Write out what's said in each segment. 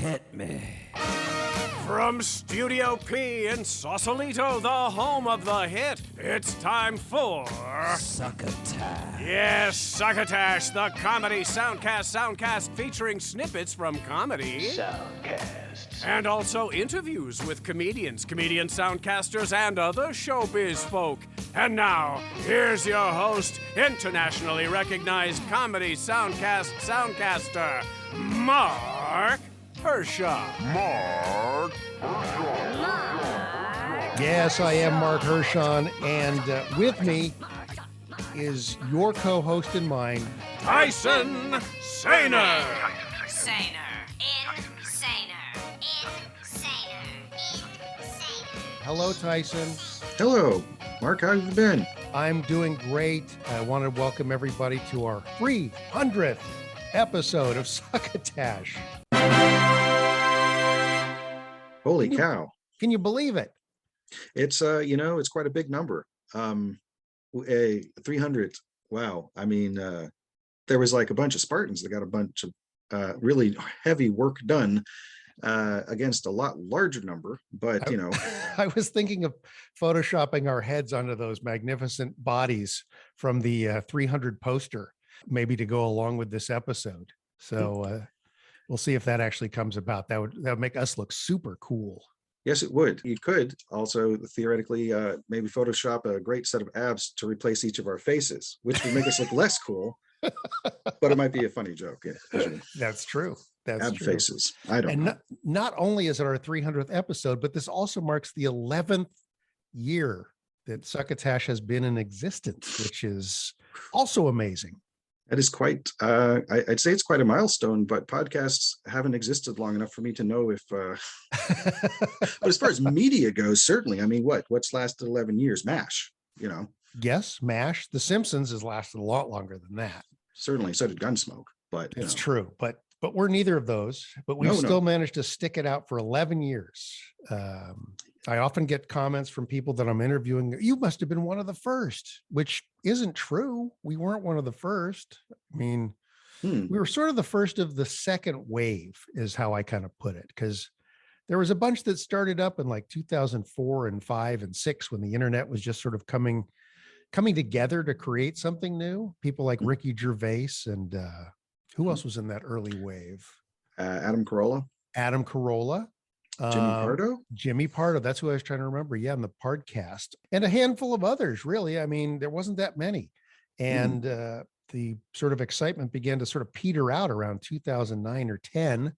Hit me. From Studio P in Sausalito, the home of the hit, it's time for... Succotash. Yes, Succotash, the Comedy Soundcast Soundcast featuring snippets from comedy. Soundcasts. And also interviews with comedians, comedian-soundcasters, and other showbiz folk. And now, here's your host, internationally recognized Comedy Soundcast Soundcaster, Marc Hershon. Yes, I am Marc Hershon, and with me is your co-host and mine, Tyson Sainer. Hello, Tyson. Hello, Marc. How have you been? I'm doing great. I want to welcome everybody to our 300th episode of Succotash. Holy cow. Can you believe it? It's, it's quite a big number. 300. Wow. I mean, there was like a bunch of Spartans that got a bunch of really heavy work done against a lot larger number, but I was thinking of photoshopping our heads onto those magnificent bodies from the 300 poster, maybe to go along with this episode. So we'll see if that actually comes about. That would make us look super cool. Yes, it would. You could also theoretically maybe Photoshop a great set of abs to replace each of our faces, which would make us look less cool, but it might be a funny joke. Yeah, that's true. That's ab true. Faces. I don't know. Not only is it our 300th episode, but this also marks the 11th year that Succotash has been in existence, which is also amazing. That is quite, I'd say it's quite a milestone, but podcasts haven't existed long enough for me to know if, but as far as media goes, certainly. I mean, what's lasted 11 years? MASH, Yes, MASH. The Simpsons has lasted a lot longer than that. Certainly, so did Gunsmoke, but it's true. But we're neither of those, but we've still managed to stick it out for 11 years. I often get comments from people that I'm interviewing. You must have been one of the first, which isn't true. We weren't one of the first. I mean, we were sort of the first of the second wave is how I kind of put it. Because there was a bunch that started up in like 2004 and 5 and 6 when the internet was just sort of coming together to create something new. People like Ricky Gervais and who else was in that early wave? Adam Carolla. Jimmy Pardo. That's who I was trying to remember. Yeah. And the Podcast and a handful of others, really. I mean, there wasn't that many. And the sort of excitement began to sort of peter out around 2009 or 10.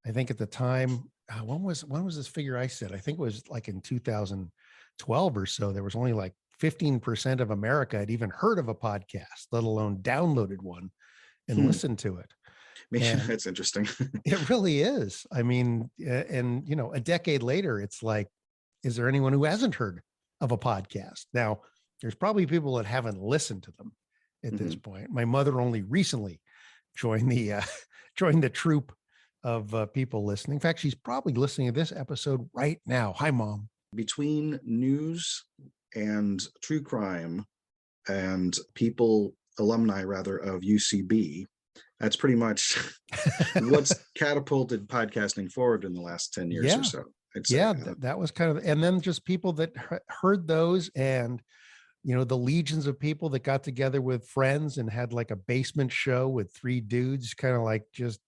I think at the time, when was this figure I said? I think it was like in 2012 or so. There was only like 15% of America had even heard of a podcast, let alone downloaded one and listened to it. Man, that's interesting. It really is. I mean, and a decade later, it's like, is there anyone who hasn't heard of a podcast? Now, there's probably people that haven't listened to them at this point. My mother only recently joined the troop of people listening. In fact, she's probably listening to this episode right now. Hi, Mom. Between news and true crime and alumni of UCB, that's pretty much what's catapulted podcasting forward in the last 10 years or so. That was kind of, and then just people that heard those and, the legions of people that got together with friends and had like a basement show with 3 dudes kind of like just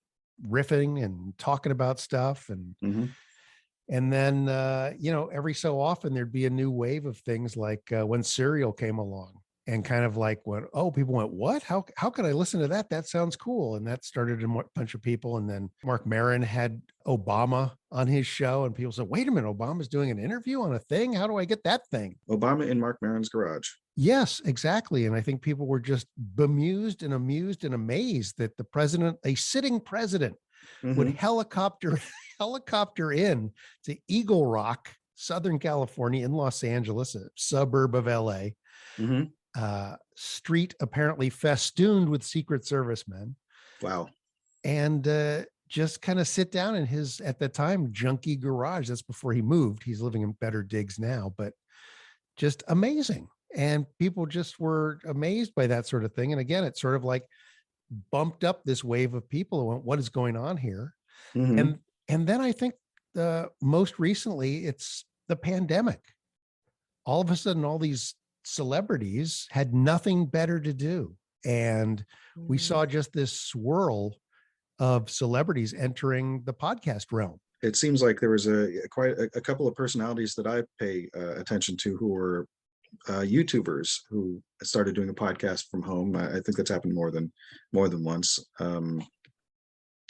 riffing and talking about stuff. And then, every so often there'd be a new wave of things like when Serial came along. And kind of like people went, what? How could I listen to that? That sounds cool. And that started a bunch of people. And then Marc Maron had Obama on his show. And people said, wait a minute, Obama's doing an interview on a thing. How do I get that thing? Obama in Marc Maron's garage. Yes, exactly. And I think people were just bemused and amused and amazed that a sitting president would helicopter in to Eagle Rock, Southern California in Los Angeles, a suburb of LA. Street apparently festooned with Secret Service men. Wow. And just kind of sit down in his, at the time, junky garage. That's before he moved. He's living in better digs now, but just amazing. And people just were amazed by that sort of thing. And again, it sort of like bumped up this wave of people who went, what is going on here? And then I think most recently it's the pandemic. All of a sudden, all these celebrities had nothing better to do. And we saw just this swirl of celebrities entering the podcast realm. It seems like there was quite a couple of personalities that I pay attention to who were YouTubers who started doing a podcast from home. I think that's happened more than once.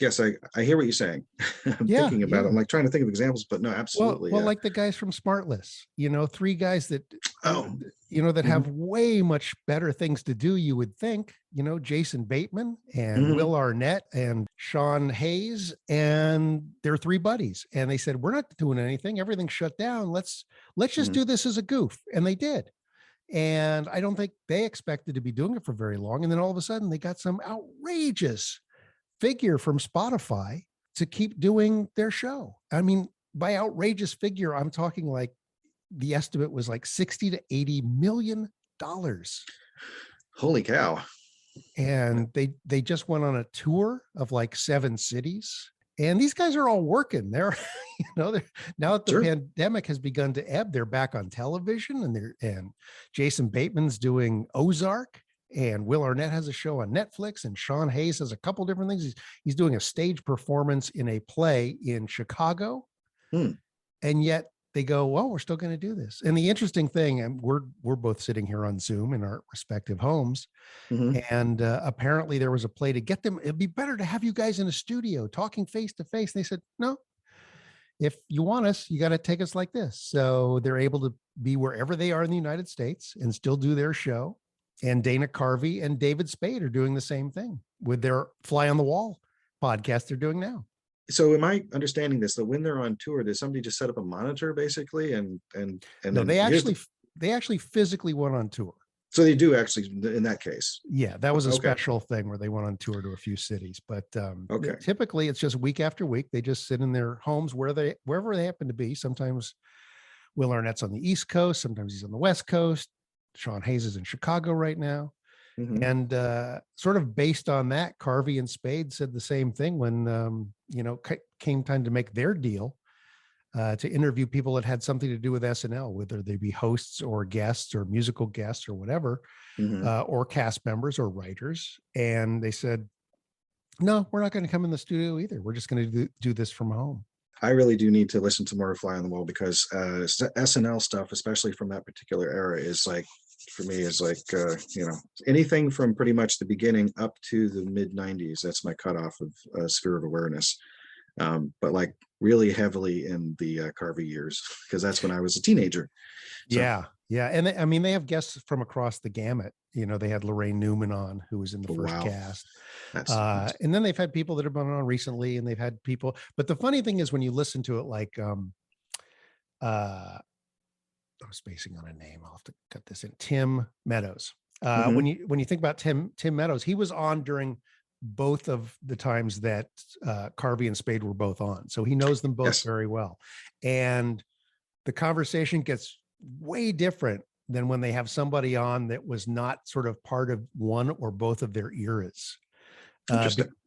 Yes, I hear what you're saying. I'm thinking about it. I'm like trying to think of examples, but no, absolutely. Well, like the guys from Smartless, 3 guys that, that have way much better things to do, you would think, Jason Bateman and Will Arnett and Sean Hayes, and their 3 buddies. And they said, we're not doing anything. Everything's shut down. Let's just do this as a goof. And they did. And I don't think they expected to be doing it for very long. And then all of a sudden they got some outrageous figure from Spotify to keep doing their show. I mean, by outrageous figure, I'm talking like the estimate was like $60 to $80 million. Holy cow. And they just went on a tour of like 7 cities. And these guys are all working. They're, now that the pandemic has begun to ebb, they're back on television, and Jason Bateman's doing Ozark. And Will Arnett has a show on Netflix, and Sean Hayes has a couple different things. He's doing a stage performance in a play in Chicago. And yet they go, well, we're still going to do this. And the interesting thing, and we're both sitting here on Zoom in our respective homes. And apparently there was a play to get them. It'd be better to have you guys in a studio talking face to face. They said, no, if you want us, you got to take us like this. So they're able to be wherever they are in the United States and still do their show. And Dana Carvey and David Spade are doing the same thing with their Fly on the Wall podcast they're doing now. So am I understanding this, that when they're on tour, does somebody just set up a monitor basically? And no, they actually physically went on tour. So they do actually in that case. Yeah, that was a special thing where they went on tour to a few cities. But typically it's just week after week. They just sit in their homes wherever they happen to be. Sometimes Will Arnett's on the East Coast. Sometimes he's on the West Coast. Sean Hayes is in Chicago right now. And sort of based on that, Carvey and Spade said the same thing when, came time to make their deal to interview people that had something to do with SNL, whether they be hosts or guests or musical guests or whatever, or cast members or writers. And they said, no, we're not going to come in the studio either. We're just going to do this from home. I really do need to listen to more Fly on the Wall, because SNL stuff, especially from that particular era, is like, for me, is like, anything from pretty much the beginning up to the mid 90s. That's my cutoff of sphere of awareness. But like really heavily in the Carvey years, because that's when I was a teenager. So, yeah. And they have guests from across the gamut. They had Lorraine Newman on, who was in the first cast. And then they've had people that have been on recently, and they've had people. But the funny thing is when you listen to it, like, I'm spacing on a name. I'll have to cut this in. Tim Meadows. When you think about Tim Meadows, he was on during both of the times that Carvey and Spade were both on. So he knows them both very well. And the conversation gets way different than when they have somebody on that was not sort of part of one or both of their eras.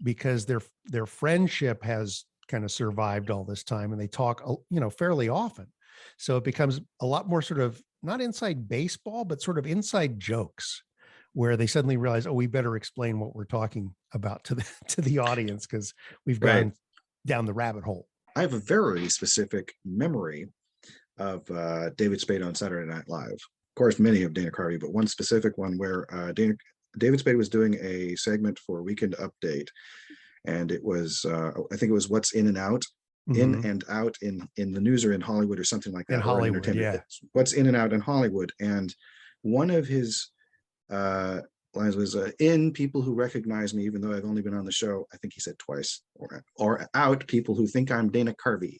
Because their friendship has kind of survived all this time, and they talk, fairly often. So it becomes a lot more sort of not inside baseball, but sort of inside jokes, where they suddenly realize, we better explain what we're talking about to the audience, because we've gone down the rabbit hole. I have a very specific memory of David Spade on Saturday Night Live. Of course, many of Dana Carvey, but one specific one where David Spade was doing a segment for Weekend Update, and it was I think it was What's In and Out. In and out in the news, or in Hollywood, or something like that. In Hollywood, yeah. What's in and out in Hollywood. And one of his lines was, in people who recognize me, even though I've only been on the show, I think he said twice, or out people who think I'm Dana Carvey.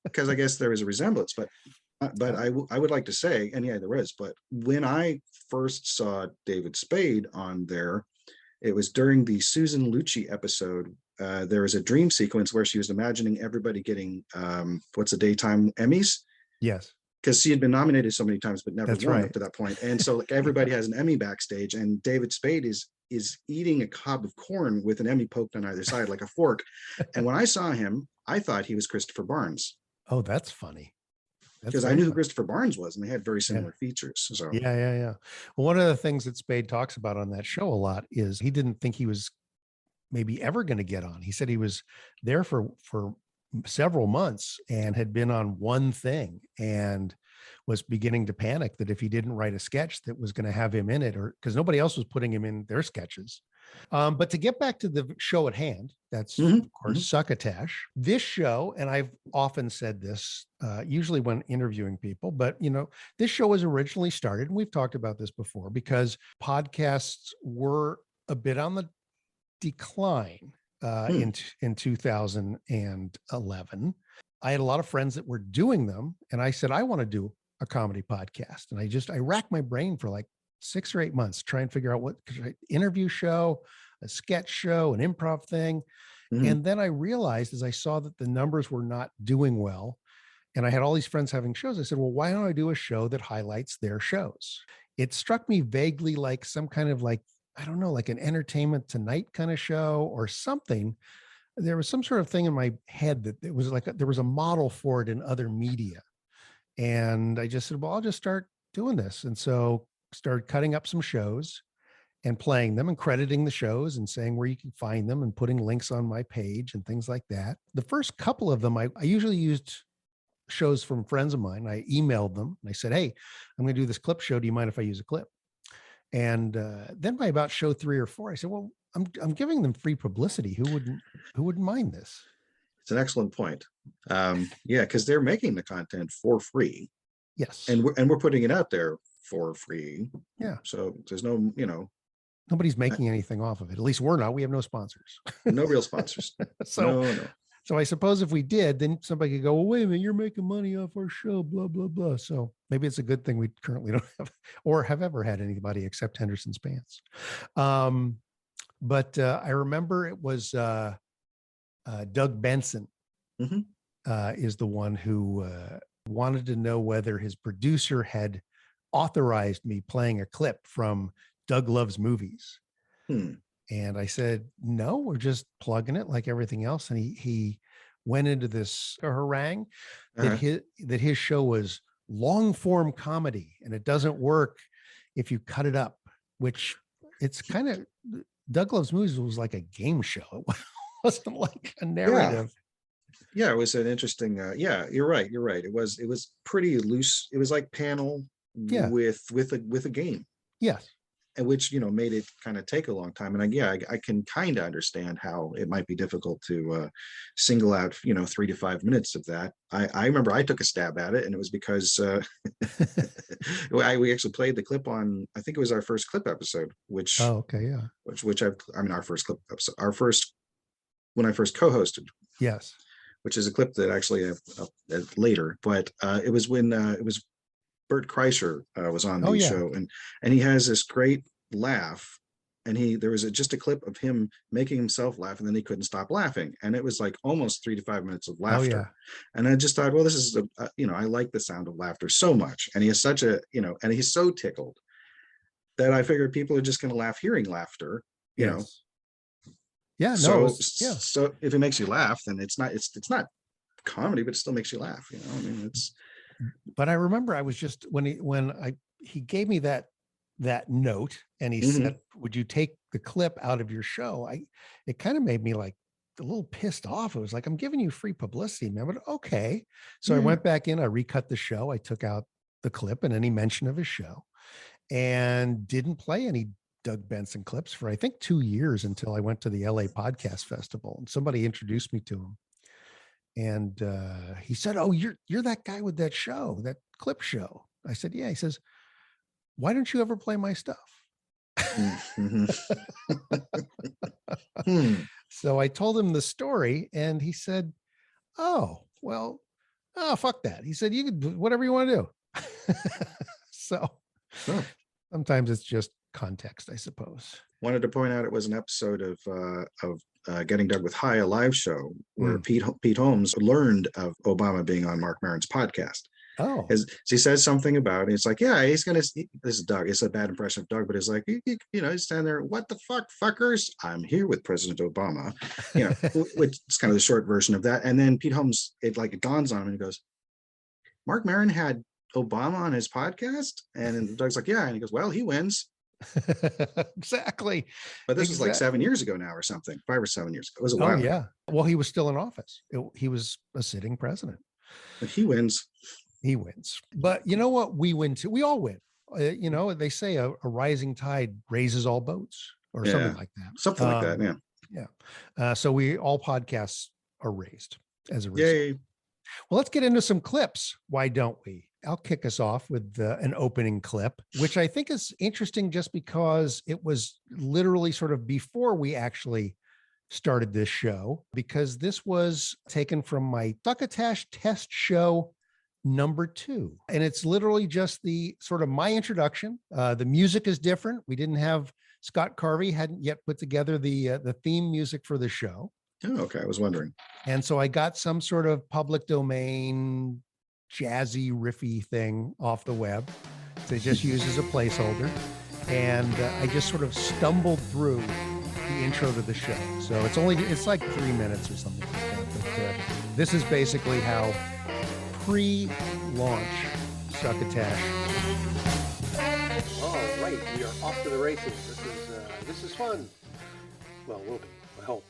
Because I guess there is a resemblance, but I would like to say, and yeah, there is, but when I first saw David Spade on there, it was during the Susan Lucci episode. There was a dream sequence where she was imagining everybody getting what's the daytime Emmys? Yes. Because she had been nominated so many times, but never won up to that point. And so like everybody has an Emmy backstage, and David Spade is is eating a cob of corn with an Emmy poked on either side like a fork. And when I saw him, I thought he was Christopher Barnes. Oh, that's funny. Because I knew who Christopher Barnes was, and they had very similar features. So yeah. Well, one of the things that Spade talks about on that show a lot is he didn't think he was maybe ever going to get on. He said he was there for several months and had been on one thing and was beginning to panic that if he didn't write a sketch that was going to have him in it, or because nobody else was putting him in their sketches. But to get back to the show at hand, that's of course Succotash. This show, and I've often said this, usually when interviewing people, but this show was originally started, and we've talked about this before, because podcasts were a bit on the decline in 2011. I had a lot of friends that were doing them, and I said, I want to do a comedy podcast. And I racked my brain for like 6 or 8 months, try and figure out what interview show, a sketch show, an improv thing. And then I realized, as I saw that the numbers were not doing well, and I had all these friends having shows, I said, well, why don't I do a show that highlights their shows? It struck me vaguely like some kind of like, I don't know, like an Entertainment Tonight kind of show or something. There was some sort of thing in my head that it was like, there was a model for it in other media. And I just said, well, I'll just start doing this. And so started cutting up some shows and playing them and crediting the shows and saying where you can find them and putting links on my page and things like that. The first couple of them, I usually used shows from friends of mine. I emailed them and I said, hey, I'm going to do this clip show. Do you mind if I use a clip? And then by about show 3 or 4, I said, well, I'm giving them free publicity. Who wouldn't mind this? It's an excellent point. Because they're making the content for free. Yes. And we're putting it out there for free. Yeah. So there's no, nobody's making anything off of it. At least we're not. We have no sponsors. No real sponsors. No. So I suppose if we did, then somebody could go, well, wait a minute, you're making money off our show, blah, blah, blah. So maybe it's a good thing we currently don't have or have ever had anybody except Henderson's Pants. But I remember it was Doug Benson is the one who wanted to know whether his producer had authorized me playing a clip from Doug Loves Movies. And I said, no, we're just plugging it like everything else. And he went into this harangue that his show was long form comedy and it doesn't work if you cut it up, which it's kind of, Doug Loves Movies was like a game show. It wasn't like a narrative. Yeah, it was an interesting, you're right. It was pretty loose. It was like panel with a game. Yes. And which, made it kind of take a long time. And I can kind of understand how it might be difficult to single out, 3 to 5 minutes of that. I remember I took a stab at it, and it was because we actually played the clip on, I think it was our first clip episode, which, our first clip episode, when I first co-hosted. Yes. Which is a clip that actually later, but it was when it was Bert Kreischer was on the show, and he has this great laugh, and there was just a clip of him making himself laugh, and then he couldn't stop laughing, and it was like almost 3 to 5 minutes of laughter. And I just thought, well, this is I like the sound of laughter so much, and he has such a and he's so tickled that I figured people are just going to laugh hearing laughter, know. Yeah, so if it makes you laugh, then it's not comedy, but it still makes you laugh. It's. But I remember I was just when he gave me that note and he said, would you take the clip out of your show? It kind of made me like a little pissed off. It was like, I'm giving you free publicity, man, but okay. So I went back in, I recut the show. I took out the clip and any mention of his show and didn't play any Doug Benson clips for, I think, 2 years until I went to the LA Podcast Festival and somebody introduced me to him. And he said, oh, you're that guy with that show, that clip show. I said, yeah. He says, why don't you ever play my stuff? So I told him the story and he said, oh, well, fuck that. He said, you can do whatever you want to do. So sometimes it's just context, I suppose. Wanted to point out it was an episode of Getting Doug with High, a live show where Pete Holmes learned of Obama being on Marc Maron's podcast. Oh, So he says something about it. It's like, yeah, he's gonna. This is Doug. It's a bad impression of Doug, but it's like, he's standing there. What the fuck, fuckers? I'm here with President Obama. Which is kind of the short version of that. And then Pete Holmes, it dawns on him and he goes, Marc Maron had Obama on his podcast, and Doug's like, yeah, and he goes, well, he wins. exactly. But this was like 7 years ago now, or something, 5 or 7 years ago. It was a while. Oh yeah. Well, he was still in office. He was a sitting president. But he wins. He wins. But you know what? We win too. We all win. They say a rising tide raises all boats, or something like that. Something like that. Yeah. Yeah. So all podcasts are raised as a result. Yay. Well, let's get into some clips. Why don't we? I'll kick us off with an opening clip, which I think is interesting just because it was literally sort of before we actually started this show, because this was taken from my Succotash test show number 2. And it's literally just the sort of my introduction. The music is different. We didn't have Scott Carvey hadn't yet put together the theme music for the show. Oh, okay. I was wondering. And so I got some sort of public domain, jazzy, riffy thing off the web to just use as a placeholder. And I just sort of stumbled through the intro to the show. So it's like 3 minutes or something like that. But this is basically how pre-launch Succotash. All right, we are off to the races. This is fun. Well, will be, I hope.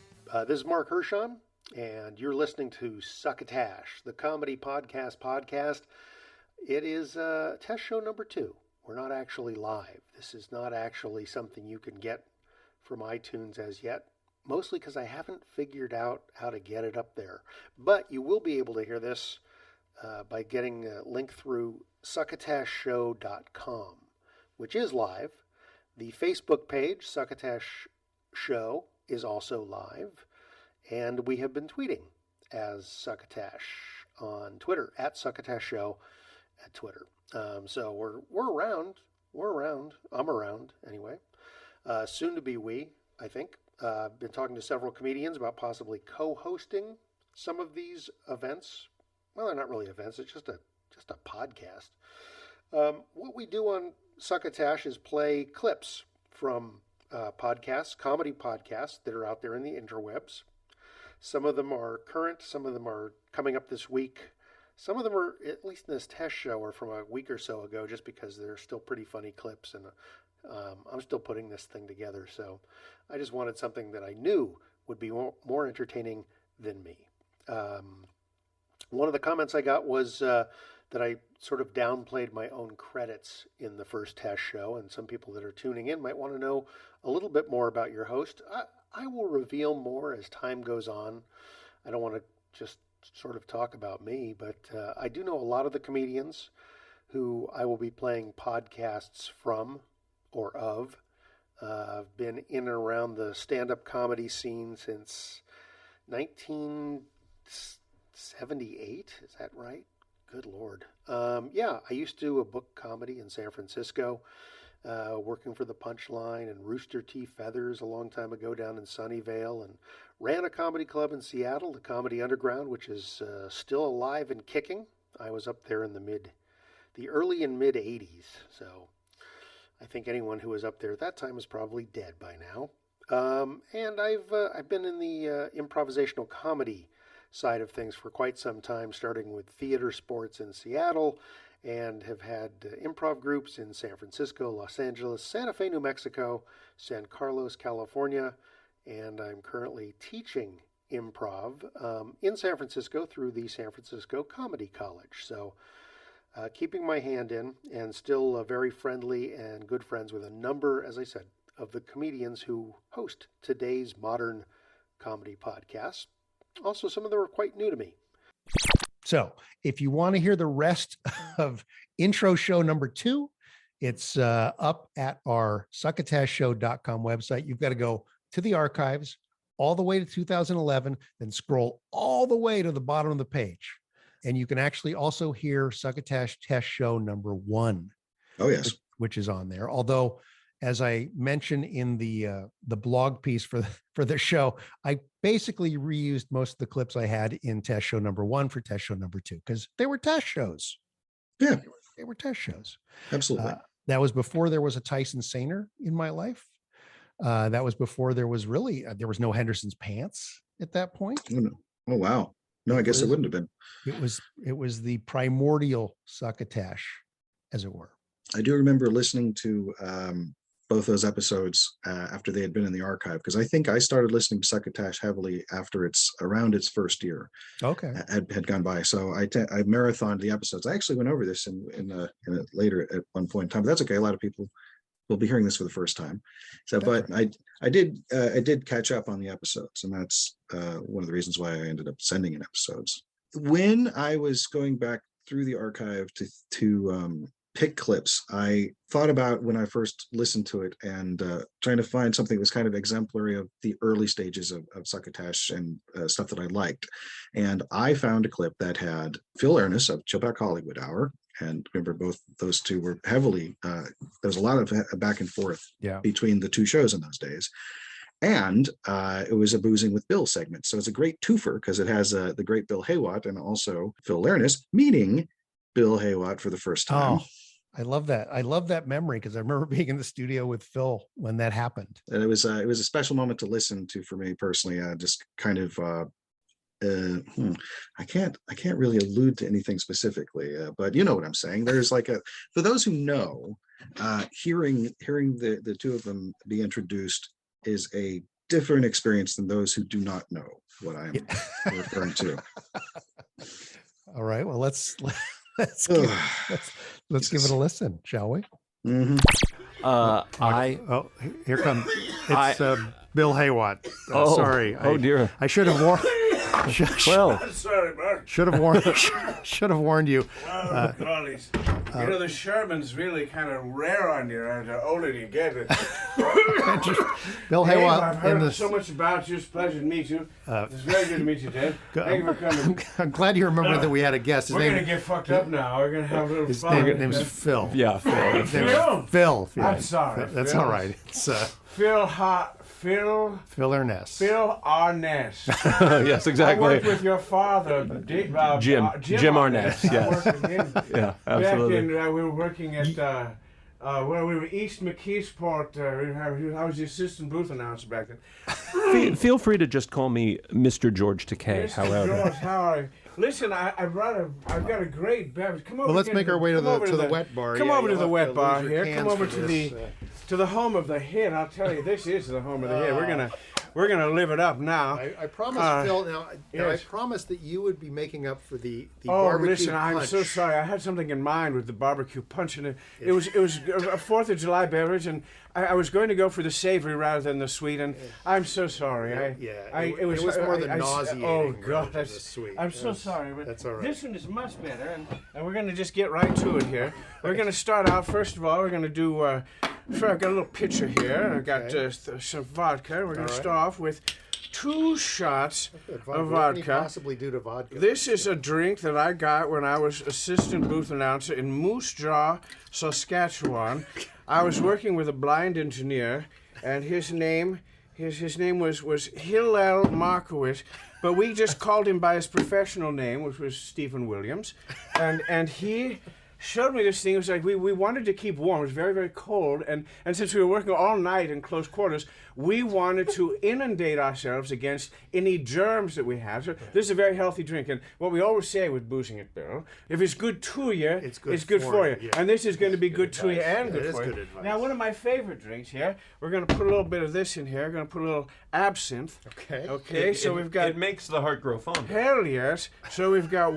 This is Marc Hershon, and you're listening to Succotash, the comedy podcast. It is test show number 2. We're not actually live. This is not actually something you can get from iTunes as yet, mostly because I haven't figured out how to get it up there. But you will be able to hear this by getting a link through succotashshow.com, which is live. The Facebook page, Succotash Show, is also live. And we have been tweeting as Succotash on Twitter, at Succotash Show at Twitter. So we're around. I'm around anyway. Soon to be I think. Been talking to several comedians about possibly co-hosting some of these events. Well, they're not really events. It's just a podcast. What we do on Succotash is play clips from podcasts, comedy podcasts that are out there in the interwebs. Some of them are current. Some of them are coming up this week. Some of them are, at least in this test show, are from a week or so ago, just because they're still pretty funny clips, and I'm still putting this thing together. So I just wanted something that I knew would be more entertaining than me. One of the comments I got was that I sort of downplayed my own credits in the first test show, and some people that are tuning in might want to know a little bit more about your host. I will reveal more as time goes on. I don't want to just sort of talk about me, but I do know a lot of the comedians who I will be playing podcasts from or of. I've been in and around the stand-up comedy scene since 1978. Is that right? Good Lord. Yeah, I used to book comedy in San Francisco, working for the Punchline and Rooster T. Feathers a long time ago down in Sunnyvale, and ran a comedy club in Seattle, the Comedy Underground, which is still alive and kicking. I was up there in the early and mid 80s, so I think anyone who was up there at that time is probably dead by now. And I've been in the improvisational comedy side of things for quite some time, starting with theater sports in Seattle, and have had improv groups in San Francisco, Los Angeles, Santa Fe, New Mexico, San Carlos, California, and I'm currently teaching improv in San Francisco through the San Francisco Comedy College. So keeping my hand in, and still very friendly and good friends with a number, as I said, of the comedians who host today's modern comedy podcasts. Also, some of them are quite new to me. So if you want to hear the rest of intro show number 2, it's up at our succotashshow.com website. You've got to go to the archives all the way to 2011, then scroll all the way to the bottom of the page. And you can actually also hear Succotash test show number 1. Oh, yes. Which is on there. Although, as I mentioned in the blog piece for the show, I basically reused most of the clips I had in test show number 1 for test show number 2, because they were test shows. Yeah. They were test shows. Absolutely. That was before there was a Tyson Saner in my life. That was before there was really, there was no Henderson's Pants at that point. Oh, no. Oh, wow. No, I guess it wouldn't have been. It was the primordial Succotash, as it were. I do remember listening to both those episodes after they had been in the archive, because I think I started listening to Succotash heavily after around its first year. Okay. Had gone by. So I marathoned the episodes. I actually went over this in a later at one point in time, but that's okay. A lot of people will be hearing this for the first time. So, but I did catch up on the episodes, and that's one of the reasons why I ended up sending in episodes. When I was going back through the archive to pick clips, I thought about when I first listened to it and trying to find something that was kind of exemplary of the early stages of Succotash and stuff that I liked. And I found a clip that had Phil Leirness of Chill Back Hollywood Hour. And remember, both those two were heavily, there was a lot of back and forth between the two shows in those days. And it was a Boozing with Bill segment. So it's a great twofer because it has the great Bill Heywatt and also Phil Leirness meeting Bill Heywatt for the first time. Oh, I love that. I love that memory because I remember being in the studio with Phil when that happened. And it was a special moment to listen to for me personally. Just kind of I can't really allude to anything specifically, but you know what I'm saying. There's like for those who know, hearing the two of them be introduced is a different experience than those who do not know what I'm referring to. All right. Well, let's give it a listen, shall we? Mm-hmm. Here comes Bill Heywatt. Sorry. Dear. I should have warned. Sorry, Marc. Should have warned you. Oh, gollies. The Sherman's really kind of rare on you. The older you get it. Bill Heywatt. I've heard so much about you. It's a pleasure to meet you. It's very good to meet you, Dave. Thank you for coming. I'm glad you remember that we had a guest. We're going to get fucked up now. We're going to have a little His fun. name's Phil. Yeah, Phil. Phil. I'm sorry. That's all right. It's Phil Leirness. Phil Arness. Yes, exactly. I worked with your father, Jim Arness. I Yes. worked with him. Yeah, absolutely. Back in, we were working at where we were East McKeesport. I was the assistant booth announcer back then. Feel free to just call me Mr. George Takei. Mr. However, George, how are you? Listen, I've got a great beverage. Come over. Well, let's make our way to the wet bar. Come over to the wet bar here. Come Come over to the home of the hit. I'll tell you, this is the home of the hit. We're gonna live it up now. I promised Phil. Now yes. I promised that you would be making up for the Oh, barbecue listen, punch. I'm so sorry. I had something in mind with the barbecue punch, and it was a 4th of July beverage, and I was going to go for the savory rather than the sweet, and I'm so sorry. It was more the nauseating. Oh God, than the sweet. I'm so sorry, but that's all right. This one is much better, and we're going to just get right to it here. We're going to start out. First of all, we're going to do. I've got a little pitcher here. I've got some vodka. We're going to start off with 2 shots of vodka. What can you possibly do to vodka? This is a drink that I got when I was assistant booth announcer in Moose Jaw, Saskatchewan. I was working with a blind engineer, and his name was Hillel Markowitz, but we just called him by his professional name, which was Stephen Williams, and he showed me this thing. It was like we wanted to keep warm. It was very, very cold, and since we were working all night in close quarters, we wanted to inundate ourselves against any germs that we have. So this is a very healthy drink, and what we always say with boozing it, Bill, if it's good to you, it's good for you. Yeah. And this is going to be good to you and That good is for you. good advice. Now, one of my favorite drinks here, we're going to put a little bit of this in here. We're going to put a little absinthe. Okay. So we've got. It makes the heart grow fonder. Hell yes. So we've got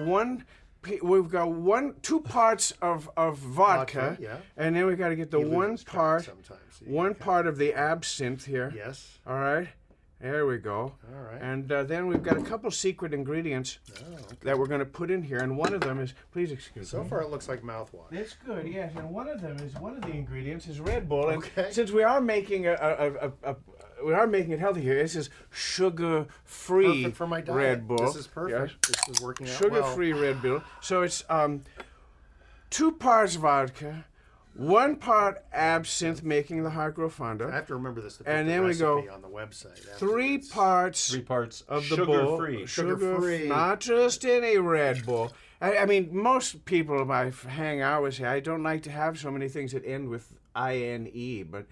2 parts of vodka, and then we got to get the one part of the absinthe here. Yes. All right. There we go. All right. And then we've got a couple secret ingredients that we're going to put in here, and one of them is, please excuse me. So far, it looks like mouthwash. It's good, yes. And one of the ingredients is Red Bull. And Okay. since we are making we are making it healthy here, this is sugar-free Perfect for my diet. Red Bull. This is perfect. Yes. This is working out Sugar-free Red Bull. So it's 2 parts vodka, 1 part absinthe, making the heart grow fonder. I have to remember this. And then we go on the website. 3 parts of of the bull, sugar-free. Sugar-free, not just any Red Bull. I mean, most people I hang out with say, I don't like to have so many things that end with INE, but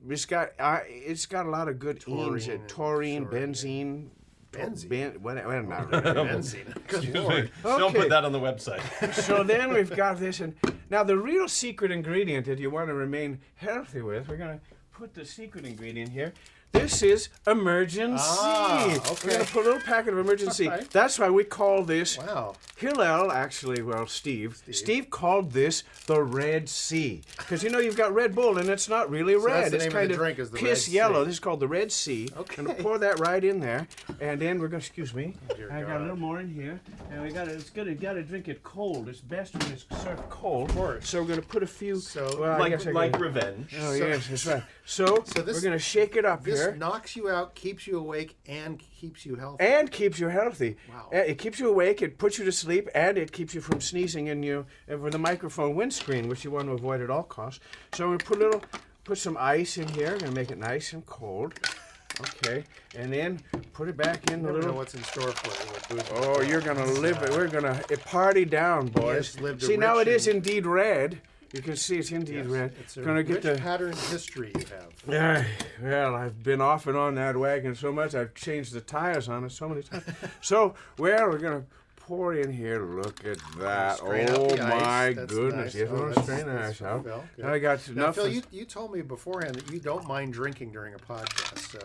it's got a lot of good enes. Taurine, benzene. Well, not really. Benzene. Good Lord. Don't put that on the website. So then we've got this, and now the real secret ingredient that you want to remain healthy with, we're going to put the secret ingredient here. This is emergency. Okay. We're going to put a little packet of emergency. Right. That's why we call this. Wow. Hillel, actually, well, Steve called this the Red Sea. Because, you've got Red Bull, and it's not really red. that's the It's name of kind the of drink is the piss Red yellow. Sea. This is called the Red Sea. Okay. And we'll pour that right in there. And then we're going to, excuse me, Dear I got God. a little more in here. And we got to drink it cold. It's best when it's served cold. Of course. So we're going to put a few. So, well, I guess I like gotta- revenge. Oh, yes, that's right. So this- we're going to shake it up This here. knocks you out, keeps you awake, and keeps you healthy. And keeps you healthy. Wow. It keeps you awake, it puts you to sleep, and it keeps you from sneezing in you over the microphone windscreen, which you want to avoid at all costs. So we put some ice in here. We're gonna make it nice and cold. Okay, and then put it back in You the never know little. what's in store for you. With Boozin. Oh, you're gonna live it. We're gonna party down, boys. has lived a See, now rich it is and- indeed red. You can see it's indeed red. It's a Gonna rich get the. pattern history you have. Well, I've been off and on that wagon so much, I've changed the tires on it so many times. So, we're going to pour in here. Look at that. Strain out Oh, the ice. my That's goodness. nice. Yes, Oh, we're going to that's- strain the that's ice out. Phil. Good. I got Now, enough. Phil, of- you told me beforehand that you don't mind drinking during a podcast, so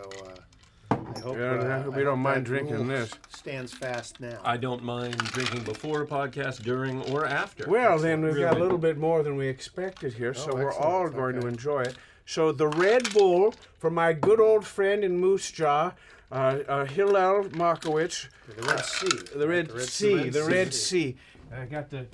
I hope, Yeah, we I don't hope mind that drinking rule this. stands fast now. I don't mind drinking before a podcast, during, or after. Well, then we've got a Really. little bit more than we expected here, so we're excellent. all going to Okay. enjoy it. So the Red Bull for my good old friend in Moose Jaw, Hillel Markowitz. The Red Sea. The Red Red Sea. The Sea. Red Sea. I got the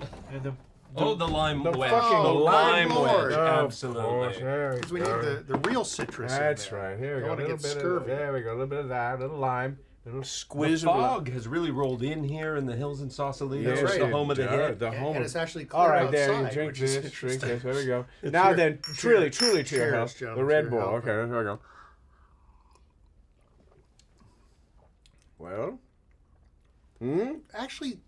The lime the wedge. fucking The lime lime wedge. lord. Absolutely. Because we need the real citrus. in That's there. right. Here we Don't go. A wanna little get bit scurvy. of there we go. A little bit of that. A little lime. A little The squeeze of lime. fog has really rolled in here in the hills in Sausalito. Yes, It's the it home of the does. hit. The And, home. and it's actually clear All right, outside, there you drink which is this. Drink interesting. this. There we go. Now then, truly to your Cheers, health. gentlemen, The to Red your Bull. health. Okay, there we go. Well, Actually,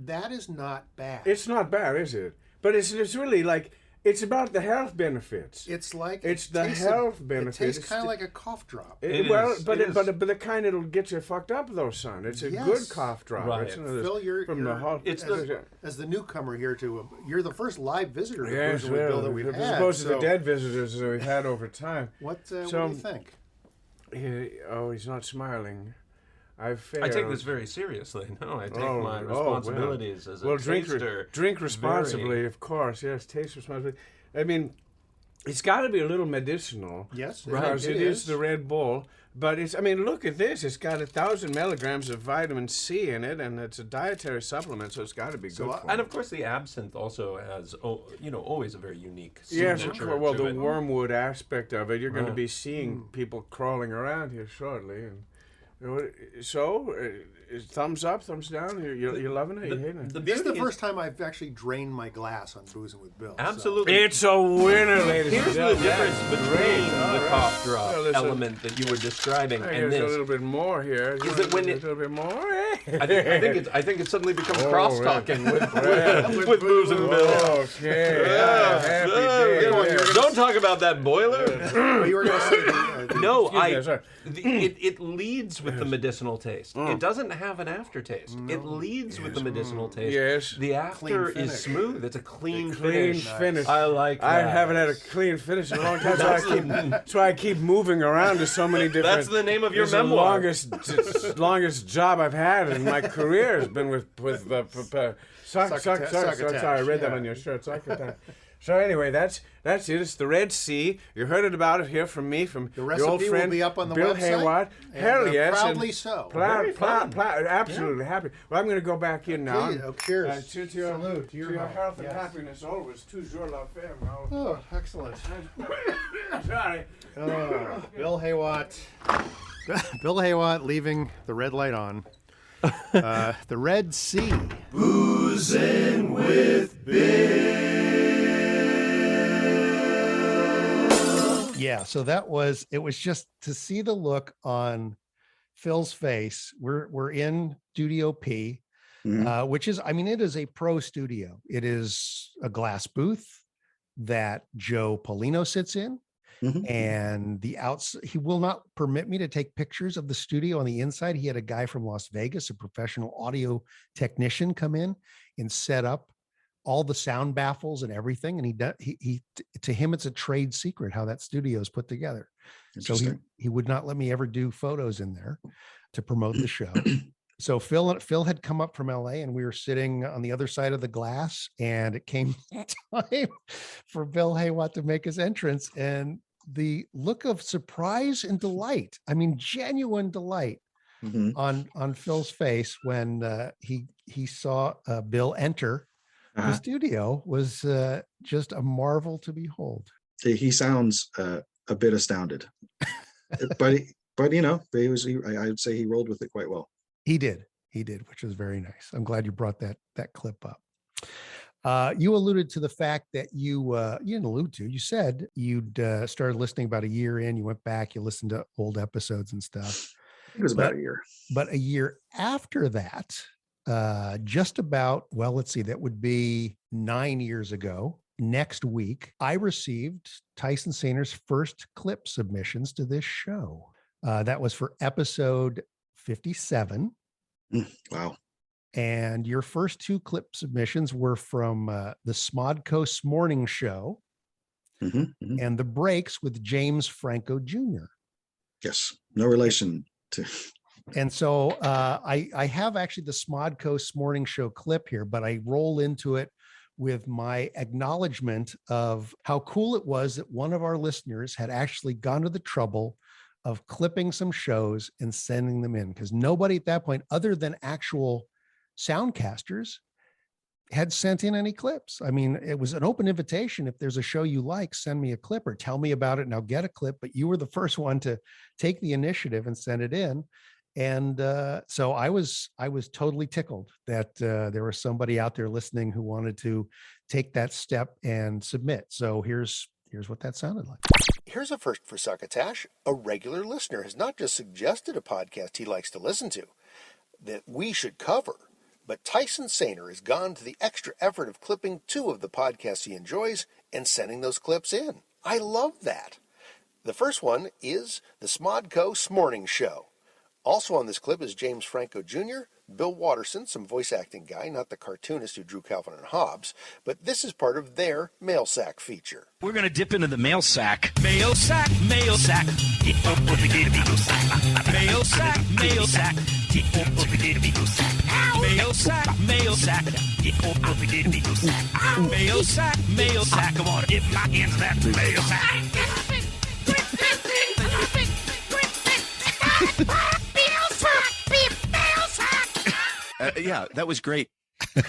that is not bad. it's not bad, is it? But it's really like it's about the health benefits. It's like It's it the tastes health It benefits. tastes It's kind of the- like a cough drop. It well, is, but it is. but the kind that'll get you fucked up though, son. It's a Yes. good cough drop. Right. It's one of those- Phil, you're from the hot. It's the- as the newcomer here you're the first live visitor to Yes, Boozin with Bill that we've as had. opposed to the so dead visitors that we've had over time. what do So- you think? He's not smiling. I've failed. I take this very seriously. No, I take my well. responsibilities as a Well, taster. drink responsibly, very- of course. Yes, taste responsibly. I mean, it's got to be a little medicinal. Yes, because it it is is. the Red Bull. But it's, I mean, look at this. It's got 1,000 milligrams of vitamin C in it, and it's a dietary supplement, so it's got to be good for And you. of course, the absinthe also has, always a very unique Yes, signature well, to the it. wormwood aspect of it. You're going to Right. be seeing people crawling around here shortly. And so, thumbs up, thumbs down. You're loving it. You're hating it. The This is the beauty first time I've actually drained my glass on Boozin with Bill. so- Absolutely. It's a winner, ladies Here's and the gentlemen. difference That's between great. the All right. cough drop Well, there's a- element that you were describing and Here's a this. little bit more here. Is that when a it- little bit more? I think it's suddenly become Oh, cross-talking with With Boozin Boozin. Bill. Okay. Yeah, Happy yeah, day. yeah. Yeah. Don't talk about that boiler. Well, you were going to say the, No, Excuse me, I'm sorry. it leads with the medicinal taste. It doesn't have an aftertaste. It leads with the medicinal taste. Yes. The after Clean is finish. smooth. It's a clean Clean finish. finish. I like I that. haven't had a clean finish in a long time, that's why I keep moving around to so many different. That's the name of your It's the memoir. longest job I've had in my career has been with Succotash, sorry, I read that yeah. on your shirt. Succotash. So anyway, that's it. It's the Red Sea. You heard it about it here from me, from The your recipe old will friend be up on the Bill website, Heywatt. and, Hell yes, proudly and so. Very fun. absolutely happy. Well, I'm going to go back in now. Please, cheers. To your, Salute. to your health and happiness always. Toujours la femme. Oh, excellent. Sorry. Bill Heywatt. Bill Heywatt leaving the red light on. The Red Sea. Yeah, so it was just to see the look on Phil's face. We're in Studio P. which is, I mean, it is a pro studio. It is a glass booth that Joe Polino sits in. And he will not permit me to take pictures of the studio on the inside. He had a guy from Las Vegas, a professional audio technician, come in and set up all the sound baffles and everything. And he to him, it's a trade secret how that studio is put together. So he would not let me ever do photos in there to promote the show. So Phil had come up from LA, and we were sitting on the other side of the glass, and it came time for Bill Heywatt to make his entrance. And the look of surprise and delight, I mean, genuine delight on Phil's face when he saw Bill enter the studio was just a marvel to behold. He sounds a bit astounded, but you know, I'd say he rolled with it quite well. He did, which was very nice. I'm glad you brought that clip up. You alluded to the fact that you didn't allude to. You said you'd started listening about a year in. You went back, you listened to old episodes and stuff. It was about a year. But a year after that, just about, well, let's see, that would be 9 years ago. Next week, I received Tyson Saner's first clip submissions to this show. That was for episode 57. Wow. And your first two clip submissions were from the Smodco Smorning Show and The Breaks with James Franco Jr. Yes, no relation to. And so I have actually the Smodco Smorning Show clip here, but I roll into it with my acknowledgement of how cool it was that one of our listeners had actually gone to the trouble of clipping some shows and sending them in, because nobody at that point, other than actual soundcasters, had sent in any clips. I mean, it was an open invitation. If there's a show you like, send me a clip or tell me about it and I'll get a clip. But you were the first one to take the initiative and send it in. And so I was totally tickled that there was somebody out there listening who wanted to take that step and submit. So here's what that sounded like. Here's a first for Succotash. A regular listener has not just suggested a podcast he likes to listen to that we should cover, but Tyson Saner has gone to the extra effort of clipping two of the podcasts he enjoys and sending those clips in. I love that. The first one is the Smodco Smorning Show. Also on this clip is James Franco Jr., Bill Watterson, some voice acting guy, not the cartoonist who drew Calvin and Hobbes, but this is part of their mail sack feature. We're going to dip into the mail sack. Mail sack, mail sack. Get up with the gator beagle sack. Mail sack, mail sack. Get up with the gator beagle sack. Mail sack, mail sack. Get up with the gator beagle sack. Mail sack, mail sack. Come on, get my hands in that mail sack. Yeah, that was great.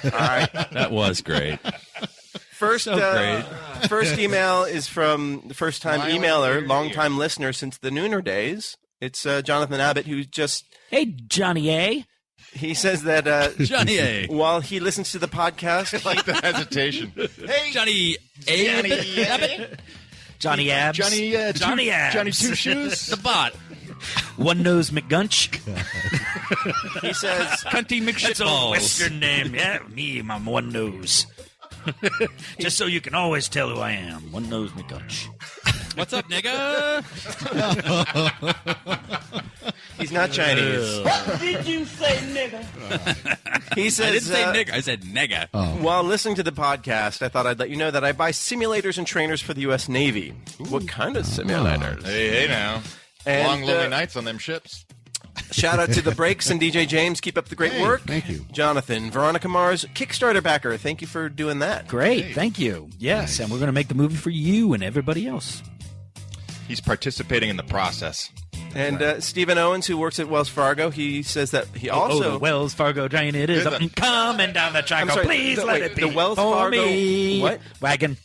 All right. That was great. First email is from the first time emailer, long time listener since the Nooner days. It's Jonathan Abbott, who just... Hey, Johnny A. He says that... Johnny A. While he listens to the podcast... I like the hesitation. Hey, Johnny A. Abbott. Johnny Abs. Johnny Abs. Johnny Two Shoes. The bot. One Nose McGunch. He says... Cunty McShitballs. That's a Western name. Yeah, me, I'm One Nose. Just so you can always tell who I am. One Nose McGunch. What's up, nigga? He's not Chinese. What did you say, nigga? He says... I didn't say nigga. I said nega. Oh. While listening to the podcast, I thought I'd let you know that I buy simulators and trainers for the U.S. Navy. Ooh. What kind of simulators? Hey now. And, long, lonely nights on them ships. Shout out to the Breaks and DJ James. Keep up the great work. Thank you. Jonathan, Veronica Mars, Kickstarter backer. Thank you for doing that. Great. Thank you. Yes, nice. And we're going to make the movie for you and everybody else. He's participating in the process. And Stephen Owens, who works at Wells Fargo, he says that he also... the Wells Fargo giant, it is up and coming down the track. Sorry, Please let it be the Wells Fargo me. What? Wagon.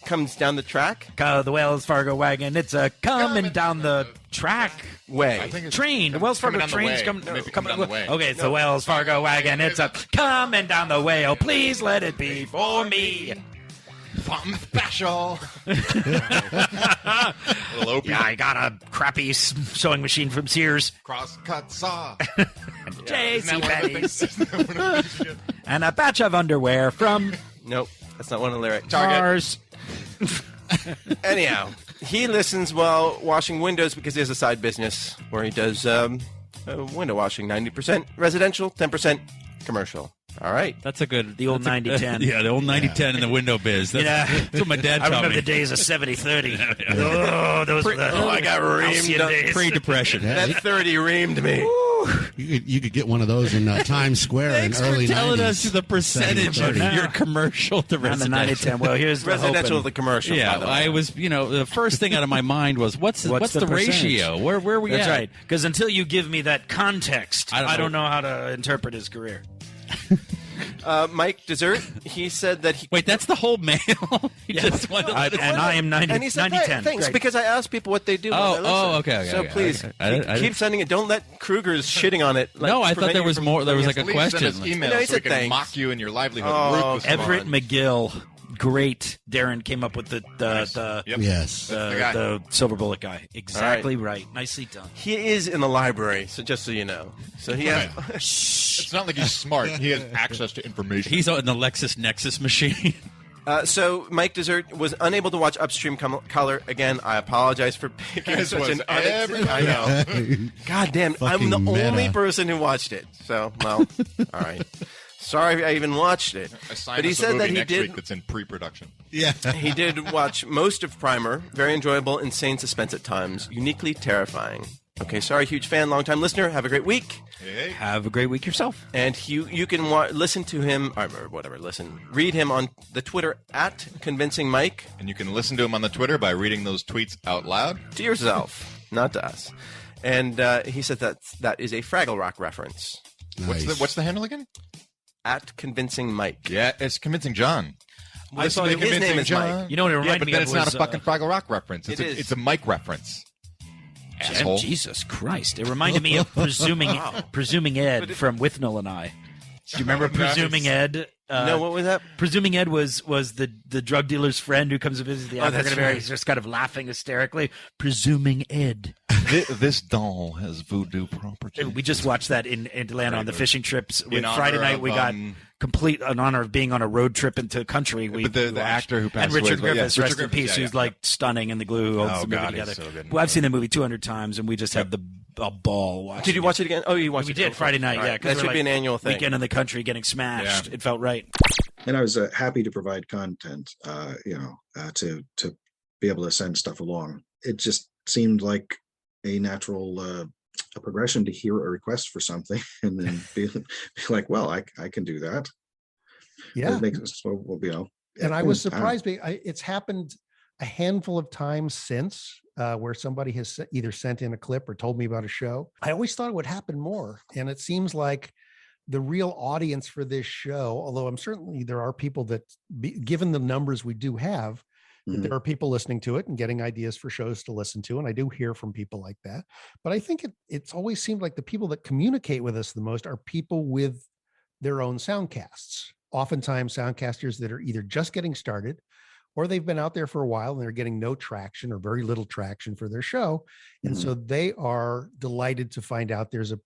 Comes down the track? The Wells Fargo wagon. It's coming down the track. Way. Train. The Wells Fargo train's coming down the way. Okay, it's the Wells Fargo wagon. It's coming down the way. Oh, please let it be for me. Something special. Yeah, I got a crappy sewing machine from Sears. Cross-cut saw. JC Penney's. And a batch of underwear from... Nope, that's not one of the lyrics. Mars. Anyhow, he listens while washing windows because he has a side business where he does window washing. 90% residential, 10% commercial. All right. That's a good... The old 90-10. Yeah, the old 90-10 in the window biz. That's what my dad taught me. I remember the days of 70-30. Oh, those were the... I got reamed days. Pre-depression. That 30 reamed me. You could get one of those in Times Square Thanks in early for telling 90s. us the percentage of your commercial to On the residential. 90-10. Well, here's the Residential to the commercial. Yeah, by the way. I was, the first thing out of my mind was, what's the percentage? ratio? Where are we That's at? right. Because until you give me that context, I don't know how to interpret his career. Mike Dessert, he said that he... Wait, that's the whole mail? He just wanted to let us And know. I am 90, And he said, 90-10. thanks, Great. because I asked people what they do. when they listen. Okay. So please, keep sending it. Don't let Kruger's shitting on it. No, I thought there was more. There was like a Please question. send us emails No, he so we said can thanks. mock you and your livelihood. Oh, Rufus, come Everett on. McGill. Great. Darren came up with the Yep. Yes. That's the guy. the Silver Bullet guy. Exactly right. Nicely done. He is in the library, so just so you know. So he has... It's not like he's smart. He has access to information. He's in the LexisNexis machine. So Mike Dessert was unable to watch Upstream Color. Again, I apologize for picking As such was an... everybody I know. God damn, I'm the Fucking meta. only person who watched it. So, well, all right. Sorry I even watched it. Assign But he us a said movie that he next did... week that's in pre-production. Yeah. He did watch most of Primer. Very enjoyable, insane suspense at times. Uniquely terrifying. Okay, sorry, huge fan, long-time listener. Have a great week. Hey. Have a great week yourself. And you can listen to him, or whatever, read him on the Twitter at Convincing Mike. And you can listen to him on the Twitter by reading those tweets out loud. To yourself, not to us. And he said that is a Fraggle Rock reference. Nice. What's the handle again? At Convincing Mike. Yeah, it's Convincing John. I saw his name is Mike. You know what it Yeah, reminded but me then of it's not was, a fucking Fraggle Rock reference. It is. It's a Mike reference. Asshole. Jesus Christ. It reminded me of Presuming Ed from Withnell and I. Do you remember Oh, nice. Presuming Ed? No, what was that? Presuming Ed was the drug dealer's friend who comes to visit the Oh, that's African American. right. He's just kind of laughing hysterically. Presuming Ed. This doll has voodoo properties. We just watched that in Atlanta on the fishing trips. In honor Friday night, of, we got complete in honor of being on a road trip into country. But the watched. actor who passed and Richard away, yeah, Griffiths, Richard rest in Griffiths, peace, yeah, who's yeah. like stunning in the glue who holds Oh, the movie God, together. he's so good. Well, I've seen the movie 200 times, and we just have a ball watching. Did you watch it again? Oh, you watched We it. did Friday night, All yeah. right. 'cause That we're should be an like annual thing. Weekend in the country getting smashed. Yeah. It felt right. And I was happy to provide content, to be able to send stuff along. It just seemed like a natural a progression to hear a request for something and then be like, well, I can do that. Yeah. It makes us, well, And I was surprised. It's happened a handful of times since where somebody has either sent in a clip or told me about a show. I always thought it would happen more. And it seems like the real audience for this show, although there are people that, given the numbers we do have, that there are people listening to it and getting ideas for shows to listen to. And I do hear from people like that. But I think it's always seemed like the people that communicate with us the most are people with their own soundcasts. Oftentimes soundcasters that are either just getting started or they've been out there for a while and they're getting no traction or very little traction for their show. And so they are delighted to find out there's a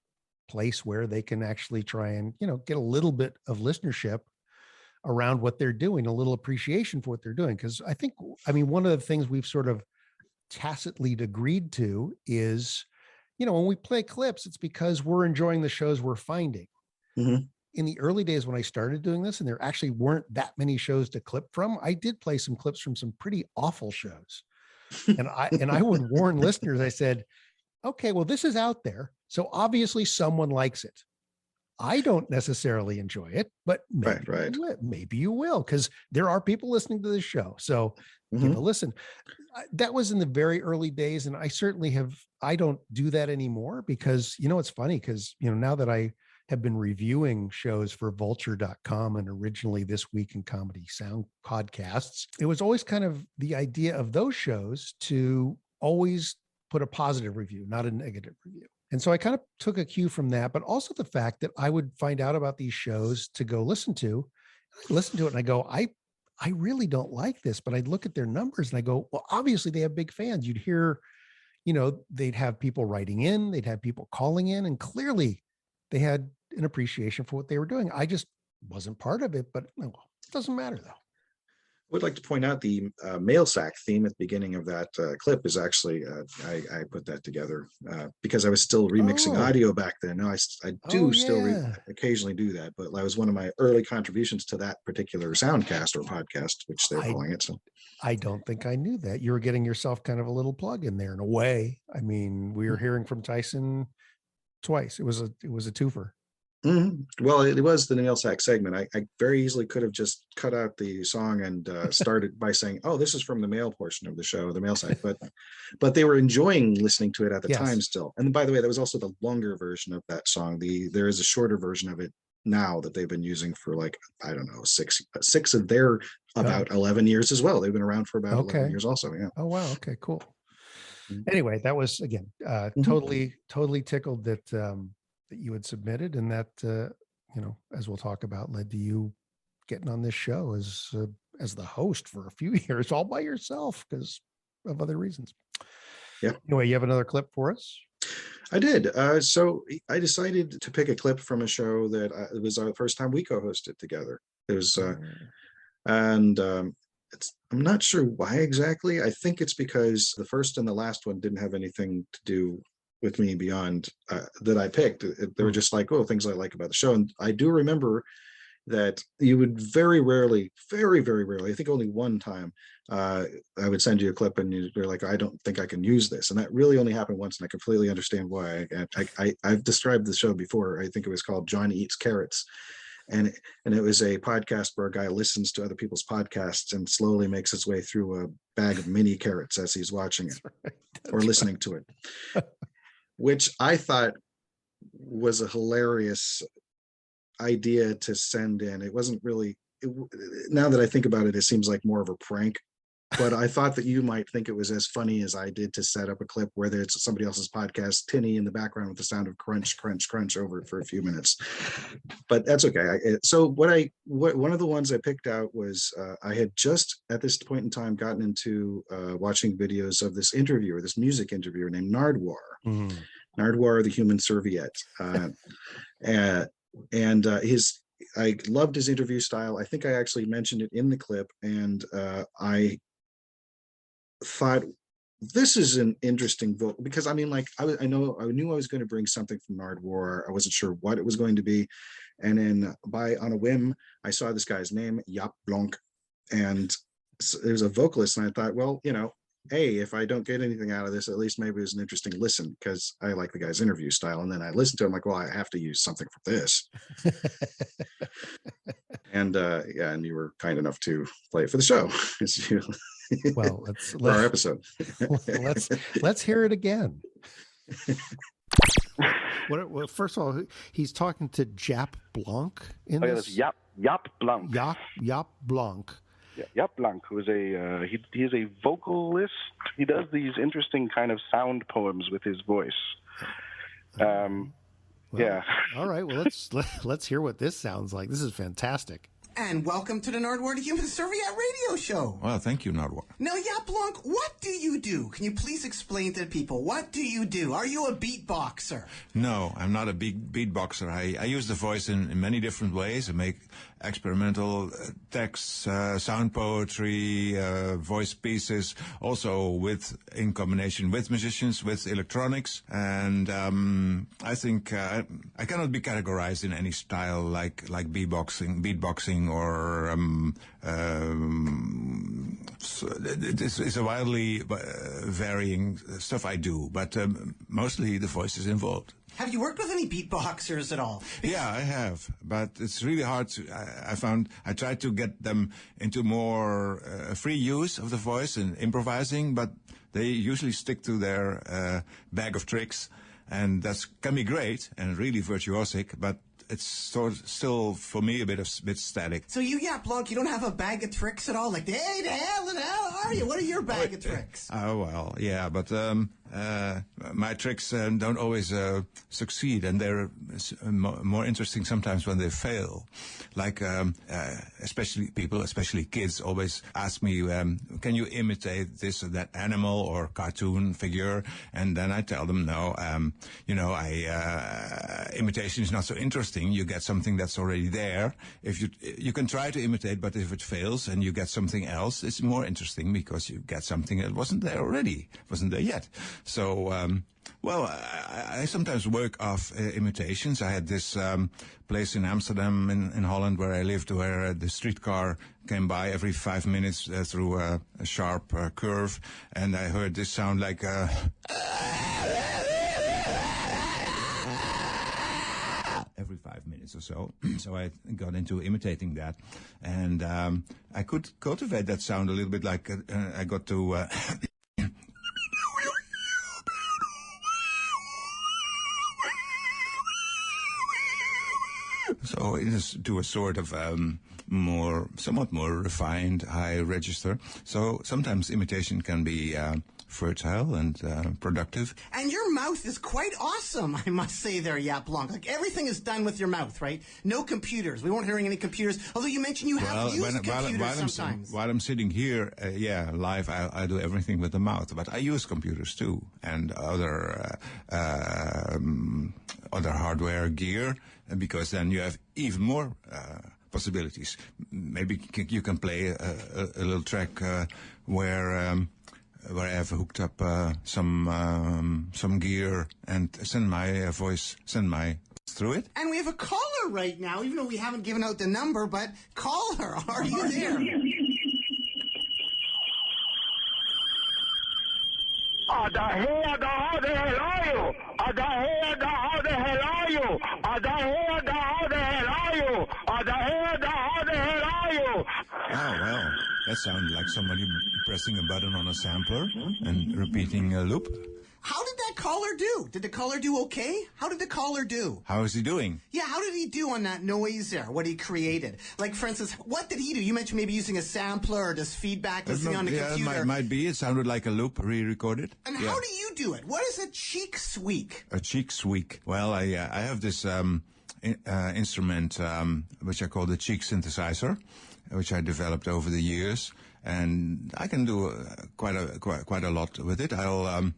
place where they can actually try and, get a little bit of listenership around what they're doing, a little appreciation for what they're doing. Because one of the things we've sort of tacitly agreed to is, when we play clips, it's because we're enjoying the shows we're finding. Mm-hmm. In the early days when I started doing this, and there actually weren't that many shows to clip from, I did play some clips from some pretty awful shows. And I would warn listeners, I said, okay, well, this is out there. So obviously someone likes it. I don't necessarily enjoy it, but maybe you will, because there are people listening to this show. So give it a listen. That was in the very early days. And I certainly I don't do that anymore because, it's funny because, now that I have been reviewing shows for vulture.com and originally This Week in Comedy Soundcasts, it was always kind of the idea of those shows to always put a positive review, not a negative review. And so I kind of took a cue from that, but also the fact that I would find out about these shows to go listen to. I listen to it and I go, I really don't like this, but I'd look at their numbers and I go, well, obviously they have big fans. You'd hear, they'd have people writing in, they'd have people calling in, and clearly they had an appreciation for what they were doing. I just wasn't part of it, but it doesn't matter though. I would like to point out the mail sack theme at the beginning of that clip is actually, I put that together because I was still remixing audio back then. Now I do still occasionally do that, but that was one of my early contributions to that particular soundcast or podcast, which they're calling it. So I don't think I knew that. You were getting yourself kind of a little plug in there in a way. I mean, we were hearing from Tyson twice. It was a twofer. Mm-hmm. Well, it was the nail sack segment. I very easily could have just cut out the song and started by saying, "Oh, this is from the male portion of the show, the mail sack." But they were enjoying listening to it at the time still. And by the way, that was also the longer version of that song. There is a shorter version of it now that they've been using for like, I don't know, six of their about 11 years as well. They've been around for about 11 years also. Yeah. Oh wow. Okay. Cool. Anyway, that was again totally tickled that you had submitted, and that as we'll talk about, led to you getting on this show as the host for a few years all by yourself because of other reasons. Yeah. Anyway, you have another clip for us? I did. So I decided to pick a clip from a show that it was our first time we co-hosted together. It was, I'm not sure why exactly. I think it's because the first and the last one didn't have anything to do with me beyond that I picked. They were just like, things I like about the show. And I do remember that you would very rarely, very, very rarely, I think only one time, I would send you a clip and you're like, I don't think I can use this. And that really only happened once, and I completely understand why. I've described the show before. I think it was called John Eats Carrots. And it was a podcast where a guy listens to other people's podcasts and slowly makes his way through a bag of mini carrots as he's watching it or listening to it. Which I thought was a hilarious idea to send in. It wasn't really, now that I think about it, it seems like more of a prank, but I thought that you might think it was as funny as I did to set up a clip where there's somebody else's podcast, tinny in the background with the sound of crunch, crunch, crunch over it for a few minutes. But that's okay. So one of the ones I picked out was I had just at this point in time gotten into watching videos of this interviewer, this music interviewer named Nardwuar. Mm-hmm. Nardwuar, the human serviette. I loved his interview style. I think I actually mentioned it in the clip, and I thought this is an interesting vote because I knew I was going to bring something from Nardwuar. I wasn't sure what it was going to be, and then on a whim, I saw this guy's name, Jaap Blanc, and it was a vocalist, and I thought, well, hey, if I don't get anything out of this, at least maybe it was an interesting listen because I like the guy's interview style. And then I listened to him like, well, I have to use something for this. And and you were kind enough to play it for the show. Well, for our episode. let's hear it again. Well, first of all, he's talking to Jaap Blanc in this. Jaap Blanc. Jaap Blanc. Yeah, Jaap Blanc, who is he is a vocalist. He does these interesting kind of sound poems with his voice. Yeah. All right. Well, let's hear what this sounds like. This is fantastic. And welcome to the Nardwuar the Human Serviette radio show. Well, thank you, Nardwuar. Now, Jaap Blanc, what do you do? Can you please explain to the people, what do you do? Are you a beatboxer? No, I'm not a beatboxer. I use the voice in many different ways. I make experimental texts, sound poetry, voice pieces, also in combination with musicians, with electronics. And I think I cannot be categorized in any style like beatboxing or so it's a wildly varying stuff I do, but mostly the voice is involved. Have you worked with any beatboxers at all? Yeah, I have, but it's really hard to. I tried to get them into more free use of the voice and improvising, but they usually stick to their bag of tricks, and that can be great and really virtuosic, but it's still for me a bit static. So you, Jaap Blanc, you don't have a bag of tricks at all? Like, hey, the hell are you? What are your bag of tricks? Oh well, yeah, but my tricks don't always succeed, and they're more interesting sometimes when they fail. Like especially kids, always ask me, "Can you imitate this or that animal or cartoon figure?" And then I tell them, "No, imitation is not so interesting. You get something that's already there. If you can try to imitate, but if it fails and you get something else, it's more interesting because you get something that wasn't there already, wasn't there yet." So, I sometimes work off imitations. I had this place in Amsterdam, in Holland, where I lived, where the streetcar came by every 5 minutes through a sharp curve, and I heard this sound like every 5 minutes or so. So I got into imitating that, and I could cultivate that sound a little bit. Like I got to. So it is to a sort of somewhat more refined high register. So sometimes imitation can be fertile and productive. And your mouth is quite awesome, I must say there, Yap Blanc. Like, everything is done with your mouth, right? No computers. We weren't hearing any computers, although you mentioned you have used computers sometimes. While I'm sitting here, live, I do everything with the mouth. But I use computers too, and other hardware gear, because then you have even more possibilities. Maybe you can play a little track where I have hooked up some gear and send my voice through it. And we have a caller right now, even though we haven't given out the number, but caller, are you there? Oh, well, that sounds like somebody pressing a button on a sampler and repeating a loop. How did that caller do? Did the caller do okay? How did the caller do? How is he doing? Yeah, how did he do on that noise there, what he created? Like, for instance, what did he do? You mentioned maybe using a sampler or just feedback listening on the computer. Might be. It sounded like a loop re-recorded. And how do you do it? What is a cheek squeak? A cheek squeak. Well, I have this instrument which I call the cheek synthesizer, which I developed over the years, and I can do quite a lot with it. I'll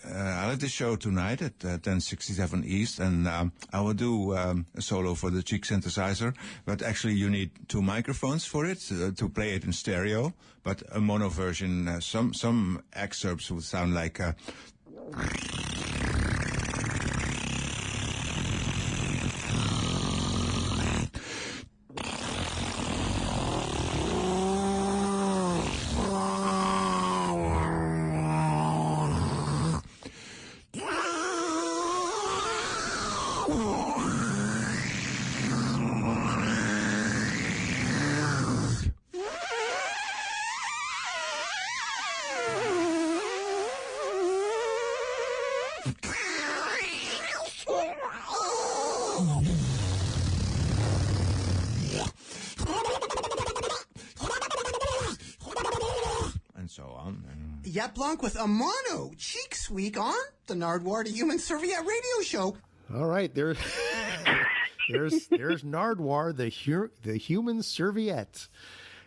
have this show tonight at 1067 East, and I will do a solo for the cheek synthesizer. But actually, you need 2 microphones for it to play it in stereo. But a mono version, some excerpts would sound like. Yap Blanc with a mono cheek squeak on the Nardwuar to Human Serviette radio show. All right, there's Nardwuar, the human serviette.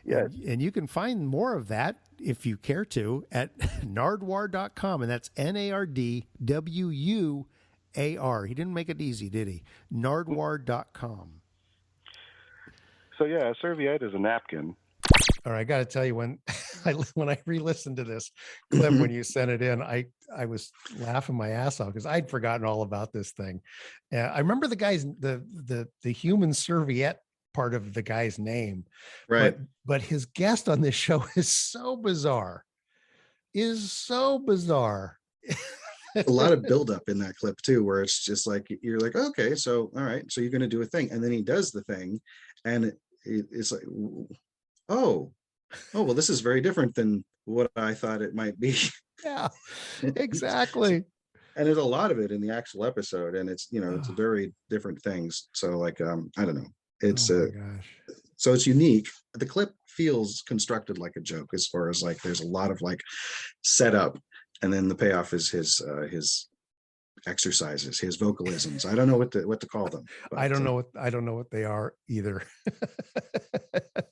Yes. And you can find more of that, if you care to, at nardwuar.com, and that's NARDWUAR. He didn't make it easy, did he? Nardwuar.com. So yeah, a serviette is a napkin. All right, I got to tell you, when I re-listened to this clip when you sent it in, I was laughing my ass off because I'd forgotten all about this thing. I remember the guy's the human serviette part of the guy's name, right? But his guest on this show is so bizarre. A lot of buildup in that clip too, where it's just like you're like, okay, so all right, so you're going to do a thing, and then he does the thing, and it's like, oh, well, this is very different than what I thought it might be. Yeah, exactly. And there's a lot of it in the actual episode, and it's it's very different things. So like, I don't know, it's so it's unique. The clip feels constructed like a joke, as far as like there's a lot of like setup And then the payoff is his exercises, his vocalisms. I don't know what to call them. But, I don't know what they are either.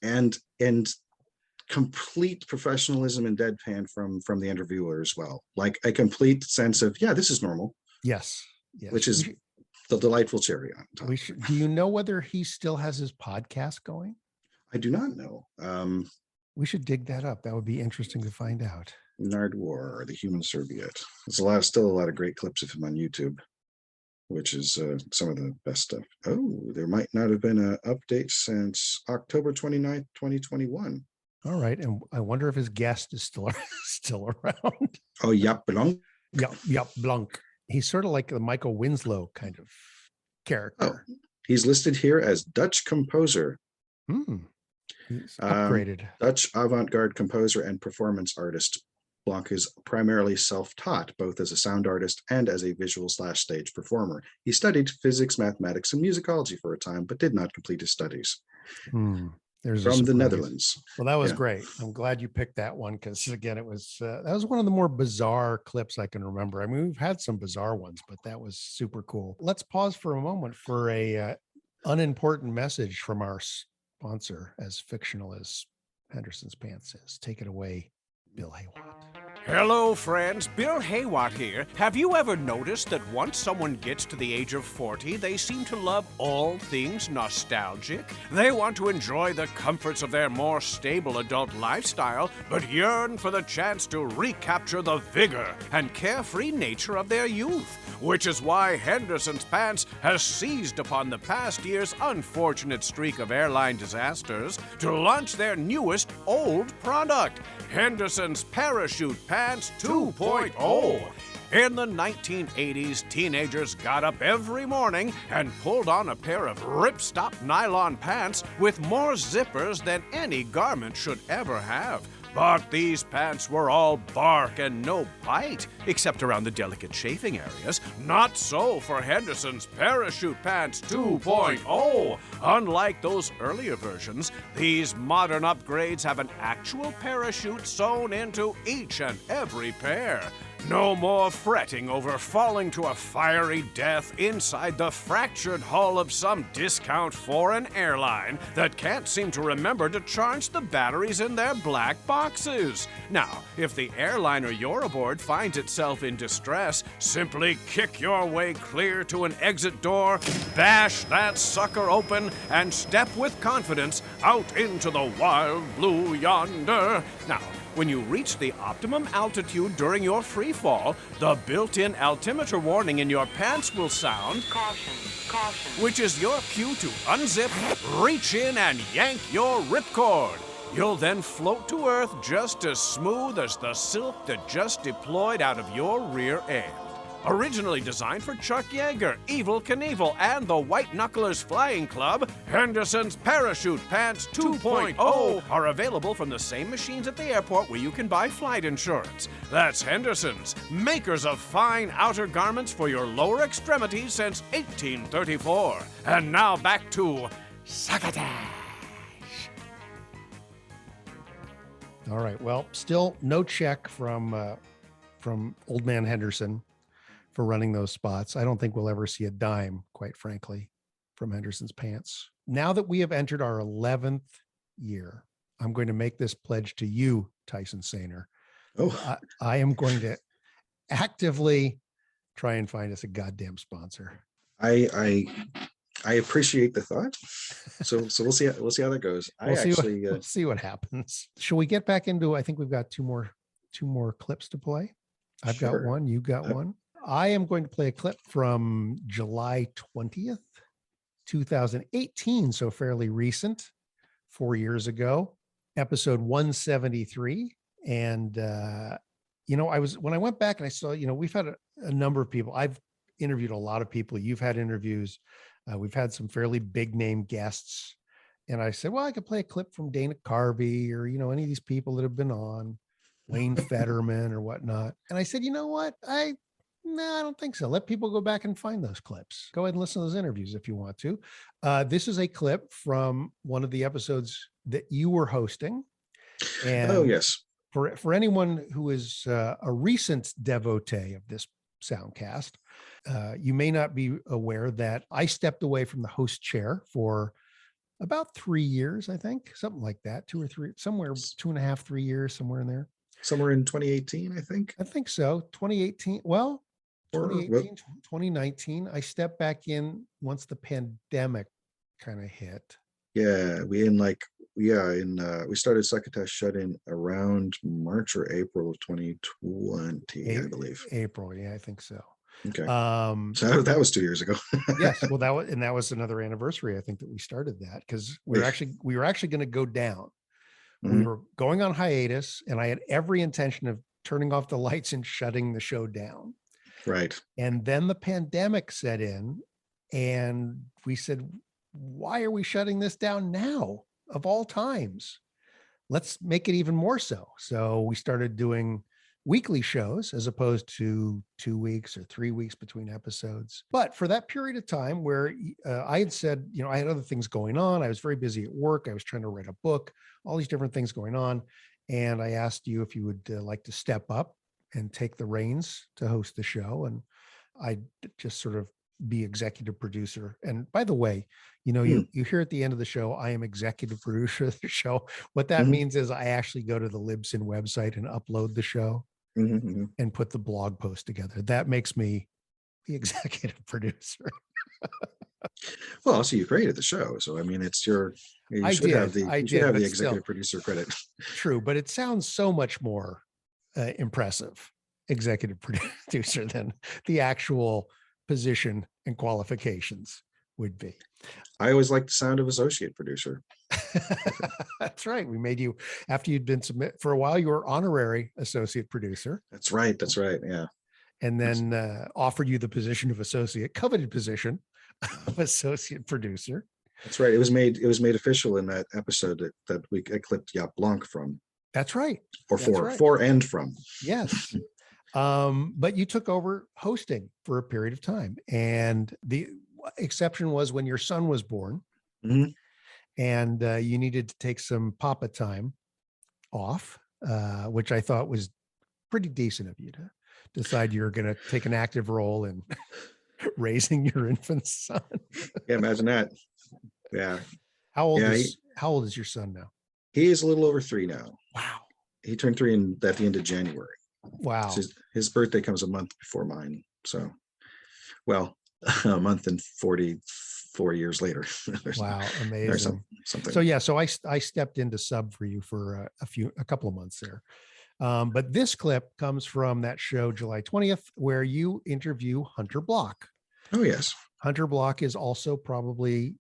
and complete professionalism and deadpan from the interviewer as well. Like a complete sense of, yeah, this is normal. Yes. Which is the delightful cherry on top. Do you know whether he still has his podcast going? I do not know. We should dig that up. That would be interesting to find out. Nardwar, the Human Serviette. There's still a lot of great clips of him on YouTube, which is some of the best stuff. Oh, there might not have been an update since October 29th, 2021. All right. And I wonder if his guest is still around. Oh, Yap Blanc. Yep, Blanc. He's sort of like the Michael Winslow kind of character. Oh, he's listed here as Dutch composer. He's upgraded. Dutch avant-garde composer and performance artist. Blanc is primarily self-taught, both as a sound artist and as a visual/stage performer. He studied physics, mathematics, and musicology for a time, but did not complete his studies. There's from the Netherlands. Well, that was great. I'm glad you picked that one because, again, it was that was one of the more bizarre clips I can remember. I mean, we've had some bizarre ones, but that was super cool. Let's pause for a moment for a unimportant message from our sponsor, as fictional as Henderson's Pants is. Take it away, Bill Heywatt. Hello, friends. Bill Heywatt here. Have you ever noticed that once someone gets to the age of 40, they seem to love all things nostalgic? They want to enjoy the comforts of their more stable adult lifestyle, but yearn for the chance to recapture the vigor and carefree nature of their youth. Which is why Henderson's Pants has seized upon the past year's unfortunate streak of airline disasters to launch their newest old product, Henderson's Parachute Pants 2.0. In the 1980s, teenagers got up every morning and pulled on a pair of ripstop nylon pants with more zippers than any garment should ever have. But these pants were all bark and no bite, except around the delicate chafing areas. Not so for Henderson's Parachute Pants 2.0. Unlike those earlier versions, these modern upgrades have an actual parachute sewn into each and every pair. No more fretting over falling to a fiery death inside the fractured hull of some discount foreign airline that can't seem to remember to charge the batteries in their black boxes. Now, if the airliner you're aboard finds itself in distress, simply kick your way clear to an exit door, bash that sucker open, and step with confidence out into the wild blue yonder. Now, when you reach the optimum altitude during your free fall, the built-in altimeter warning in your pants will sound, "Caution, caution," which is your cue to unzip, reach in, and yank your ripcord. You'll then float to Earth just as smooth as the silk that just deployed out of your rear end. Originally designed for Chuck Yeager, Evel Knievel, and the White Knucklers Flying Club, Henderson's Parachute Pants 2.0 are available from the same machines at the airport where you can buy flight insurance. That's Henderson's, makers of fine outer garments for your lower extremities since 1834. And now back to Succotash. All right. Well, still no check from Old Man Henderson for running those spots. I don't think we'll ever see a dime, quite frankly, from Henderson's Pants. Now that we have entered our 11th year, I'm going to make this pledge to you, Tyson Sainer. I am going to actively try and find us a goddamn sponsor. I appreciate the thought. So we'll see how that goes. We'll see what happens. Shall we get back into? I think we've got two more clips to play. I've got one. You got one. I am going to play a clip from July 20th, 2018. So fairly recent, 4 years ago, episode 173. And, when I went back and I saw, we've had a number of people. I've interviewed a lot of people. You've had interviews. We've had some fairly big name guests. And I said, well, I could play a clip from Dana Carvey or, any of these people that have been on, Wayne Fetterman or whatnot. And I said, you know what? I don't think so. Let people go back and find those clips. Go ahead and listen to those interviews if you want to. This is a clip from one of the episodes that you were hosting. And oh, yes. For anyone who is a recent devotee of this Soundcast, you may not be aware that I stepped away from the host chair for about 3 years, I think, something like that, 2 or 3, somewhere 2.5, 3 years, somewhere in there. Somewhere in 2018, I think. I think so. 2018. Well, 2018, 2019. I stepped back in once the pandemic kind of hit. Yeah, we started Succotash Shut In around March or April of 2020, I believe. April, yeah, I think so. Okay. So that was 2 years ago. Yes, well, that was another anniversary, I think, that we started that, because we were actually going to go down. We were going on hiatus, and I had every intention of turning off the lights and shutting the show down. Right. And then the pandemic set in, and we said, why are we shutting this down now, of all times? Let's make it even more so. So we started doing weekly shows as opposed to 2 weeks or 3 weeks between episodes. But for that period of time where I had said, I had other things going on, I was very busy at work, I was trying to write a book, all these different things going on. And I asked you if you would like to step up and take the reins to host the show. And I'd just sort of be executive producer. And by the way, you hear at the end of the show, I am executive producer of the show. What that means is I actually go to the Libsyn website and upload the show and put the blog post together. That makes me the executive producer. Well, so you created the show. So, I mean, you should have the executive producer credit. True, but it sounds so much more impressive, executive producer, than the actual position and qualifications would be. I always liked the sound of associate producer. That's right. We made you, after you'd been for a while, you were honorary associate producer. That's right. Yeah. And then offered you the position of coveted position of associate producer. That's right. It was made official in that episode that I clipped Yacht Blanc from. That's right. Or for and from. Yes. But you took over hosting for a period of time. And the exception was when your son was born, and you needed to take some papa time off, which I thought was pretty decent of you to decide you're going to take an active role in raising your infant son. Yeah, imagine that. Yeah. How old is your son now? He is a little over 3 now. Wow. He turned 3 at the end of January. Wow. His birthday comes a month before mine. So, well, a month and 44 years later. Wow. Amazing. Something. So, yeah. So I stepped into sub for you for a couple of months there. But this clip comes from that show, July 20th, where you interview Hunter Block. Oh, yes. Hunter Block is also probably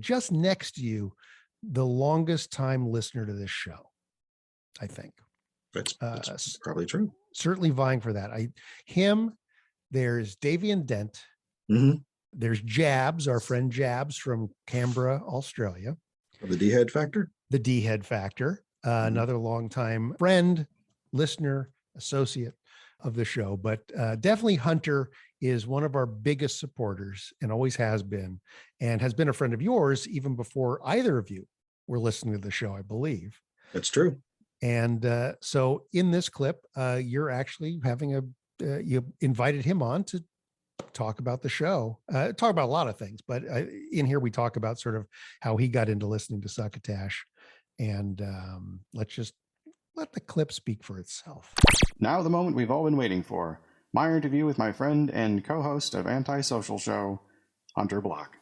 just next to you, the longest time listener to this show, I think. That's probably true. Certainly vying for that. There's Davian Dent. There's Jabs, our friend Jabs from Canberra, Australia. The D-Head Factor? The D-Head Factor. Another longtime friend, listener, associate of the show. But definitely Hunter is one of our biggest supporters and always has been, and has been a friend of yours even before either of you were listening to the show, I believe. That's true. And so in this clip, you're actually having you invited him on to talk about the show, talk about a lot of things, but in here we talk about sort of how he got into listening to Succotash. And let's just let the clip speak for itself. Now the moment we've all been waiting for. My interview with my friend and co-host of Antisocial Show, Hunter Block.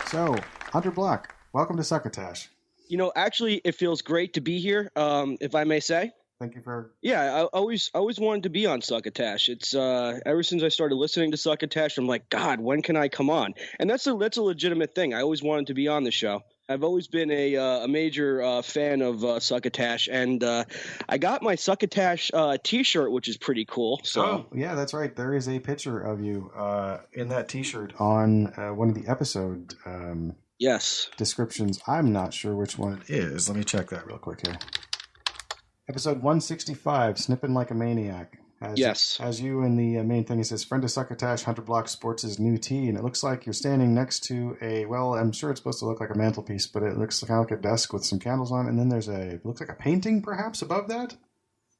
So, Hunter Block, welcome to Succotash. Actually, it feels great to be here, if I may say. Thank you for... Yeah, I always wanted to be on Succotash. It's ever since I started listening to Succotash, I'm like, God, when can I come on? And that's a legitimate thing. I always wanted to be on the show. I've always been a major fan of Succotash, and I got my Succotash T-shirt, which is pretty cool. So. Oh, yeah, that's right. There is a picture of you in that T-shirt on one of the episode yes descriptions. I'm not sure which one it is. Let me check that real quick here. Episode 165, Snipping Like a Maniac. As you in the main thing, it says, friend of Succotash, Hunter Block sports his new tee, and it looks like you're standing next to I'm sure it's supposed to look like a mantelpiece, but it looks kind of like a desk with some candles on it, and then looks like a painting perhaps above that?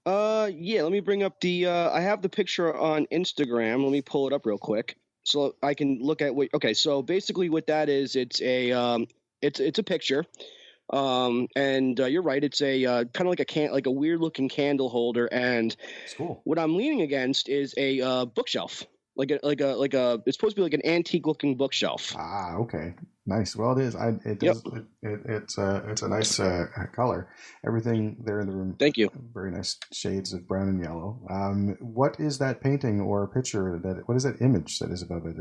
Yeah, let me bring up I have the picture on Instagram. Let me pull it up real quick so I can look at okay, so basically what that is, it's a picture. And you're right, it's a kind of like a weird looking candle holder, and cool. What I'm leaning against is a bookshelf. It's supposed to be like an antique looking bookshelf. Ah, okay. Nice. Well, it is. It's a nice color. Everything there in the room. Thank you. Very nice shades of brown and yellow. What is that painting or picture what is that image that is above it?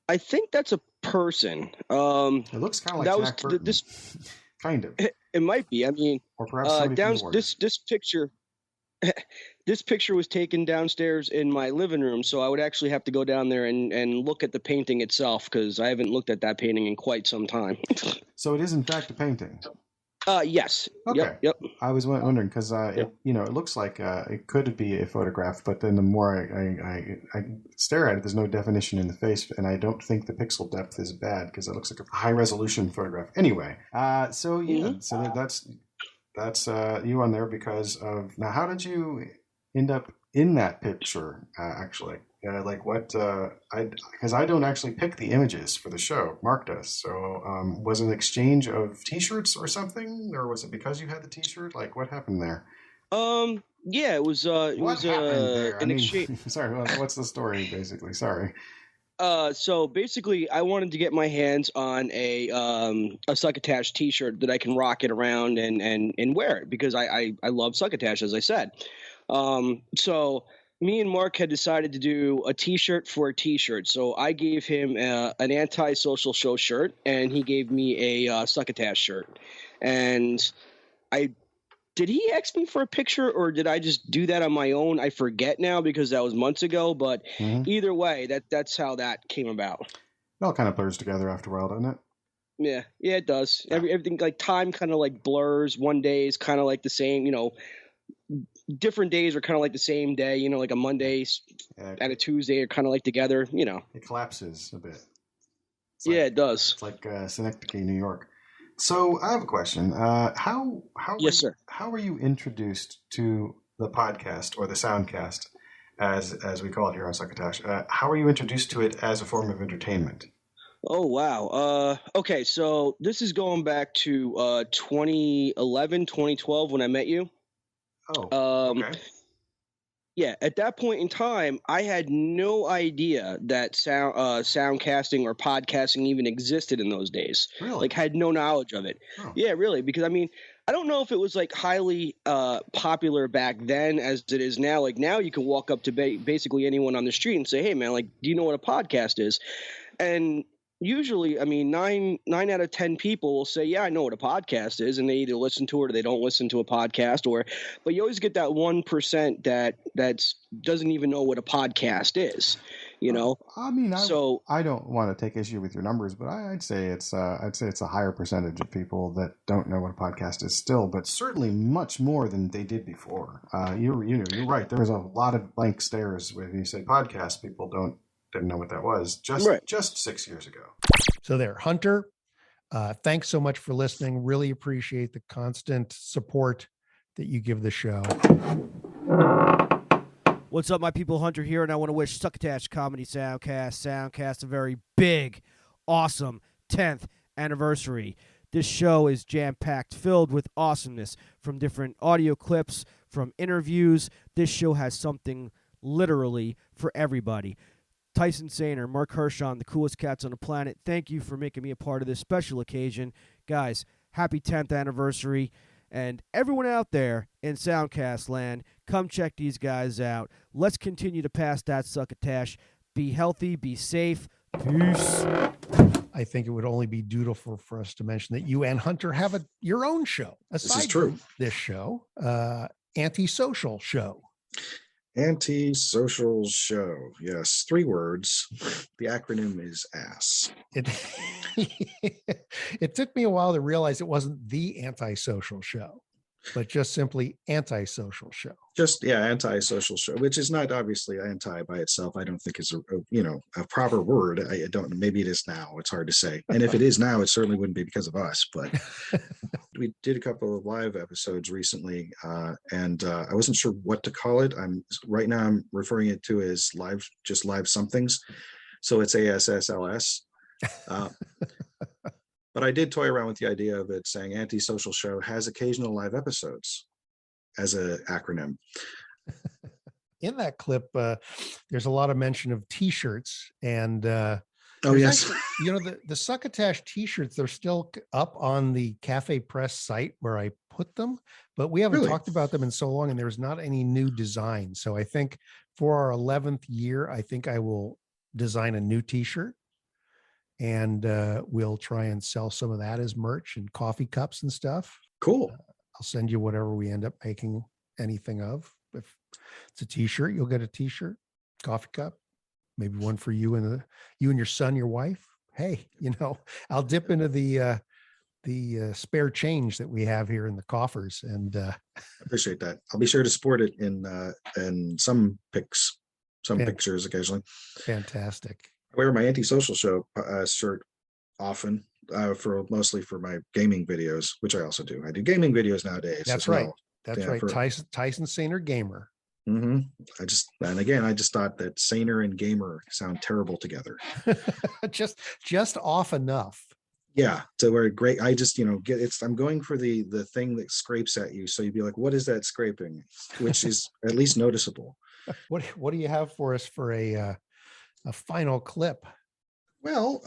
I think that's a person. It looks kind of like Jack Burton. Kind of. It might be. I mean, or perhaps this picture. This picture was taken downstairs in my living room, so I would actually have to go down there and look at the painting itself, because I haven't looked at that painting in quite some time. So it is in fact a painting. Yes. Okay. Yep. I was wondering because it looks like it could be a photograph, but then the more I stare at it, there's no definition in the face, and I don't think the pixel depth is bad because it looks like a high resolution photograph. Anyway, so that's you on there because of now. How did you end up in that picture? Actually, because I don't actually pick the images for the show. Marc does. So was it an exchange of T-shirts or something, or was it because you had the T-shirt? Like what happened there? Yeah, it was. An exchange. Sorry, what's the story basically? Sorry. So basically, I wanted to get my hands on a Succotash T-shirt that I can rock it around and wear it because I love Succotash, as I said. So me and Marc had decided to do a T-shirt for a T-shirt. So I gave him an anti-social show shirt, and he gave me a Succotash shirt. And did he ask me for a picture, or did I just do that on my own? I forget now because that was months ago. But either way, that's how that came about. It all kind of blurs together after a while, doesn't it? Yeah, it does. Everything, like time kind of like blurs. One day is kind of like the same, different days are kind of like the same day, like a Monday and a Tuesday are kind of like together, It collapses a bit. It does. It's like Synecdoche, New York. So I have a question. Yes, sir. How were you introduced to the podcast or the Soundcast, as we call it here on Succotash? How were you introduced to it as a form of entertainment? Oh, wow. Okay, so this is going back to 2011, 2012 when I met you. Oh, okay. Yeah, at that point in time, I had no idea that soundcasting or podcasting even existed in those days. Really? Like, had no knowledge of it. Oh. Yeah, really, because, I mean, I don't know if it was, like, highly popular back then as it is now. Like, now you can walk up to basically anyone on the street and say, hey, man, like, do you know what a podcast is? And usually, I mean, nine out of 10 people will say, yeah, I know what a podcast is, and they either listen to it or they don't listen to a podcast. But you always get that 1% that doesn't even know what a podcast is, I mean, I don't want to take issue with your numbers, but I'd say it's a higher percentage of people that don't know what a podcast is still, but certainly much more than they did before. You're right. There was a lot of blank stares when you say podcast. People didn't know what that was just 6 years ago. So there, Hunter, thanks so much for listening. Really appreciate the constant support that you give the show. What's up, my people? Hunter here, and I want to wish Succotash Comedy Soundcast a very big, awesome 10th anniversary. This show is jam-packed, filled with awesomeness from different audio clips, from interviews. This show has something literally for everybody. Tyson Sainer, Marc Hershon, the coolest cats on the planet, thank you for making me a part of this special occasion. Guys, happy 10th anniversary. And everyone out there in Soundcast land, come check these guys out. Let's continue to pass that succotash. Be healthy, be safe. Peace. I think it would only be dutiful for us to mention that you and Hunter have your own show. Aside This is true. From this show, Antisocial Show. Anti-social show. Yes, 3 words. The acronym is ASS. It took me a while to realize it wasn't the Antisocial Show. but just simply antisocial show. Just anti-social show, which is not obviously anti by itself. I don't think is a proper word. I don't. Maybe it is now. It's hard to say. And if it is now, it certainly wouldn't be because of us. But we did a couple of live episodes recently, and I wasn't sure what to call it. I'm referring it to as live somethings. So it's ASSLS. But I did toy around with the idea of it saying anti-social show has occasional live episodes as an acronym. In that clip, there's a lot of mention of T-shirts, and yes, actually, the Succotash T-shirts, they're still up on the Cafe Press site where I put them, but we haven't talked about them in so long, and there's not any new design. So I think for our 11th year, I think I will design a new T-shirt, and we'll try and sell some of that as merch and coffee cups and stuff. Cool. I'll send you whatever we end up making anything of. If it's a T-shirt, you'll get a T-shirt, coffee cup, maybe one for you and your son, your wife. Hey, I'll dip into the spare change that we have here in the coffers, and I appreciate that. I'll be sure to sport it in some pictures occasionally. Fantastic. I wear my anti-social show shirt often. Mostly for my gaming videos, which I also do. I do gaming videos nowadays. That's right. That's right. Tyson Saner Gamer. Mm-hmm. I just thought that Saner and Gamer sound terrible together. just off enough. Yeah. So we're great. I just, I'm going for the thing that scrapes at you. So you'd be like, what is that scraping? Which is at least noticeable. What do you have for us for a final clip? Well,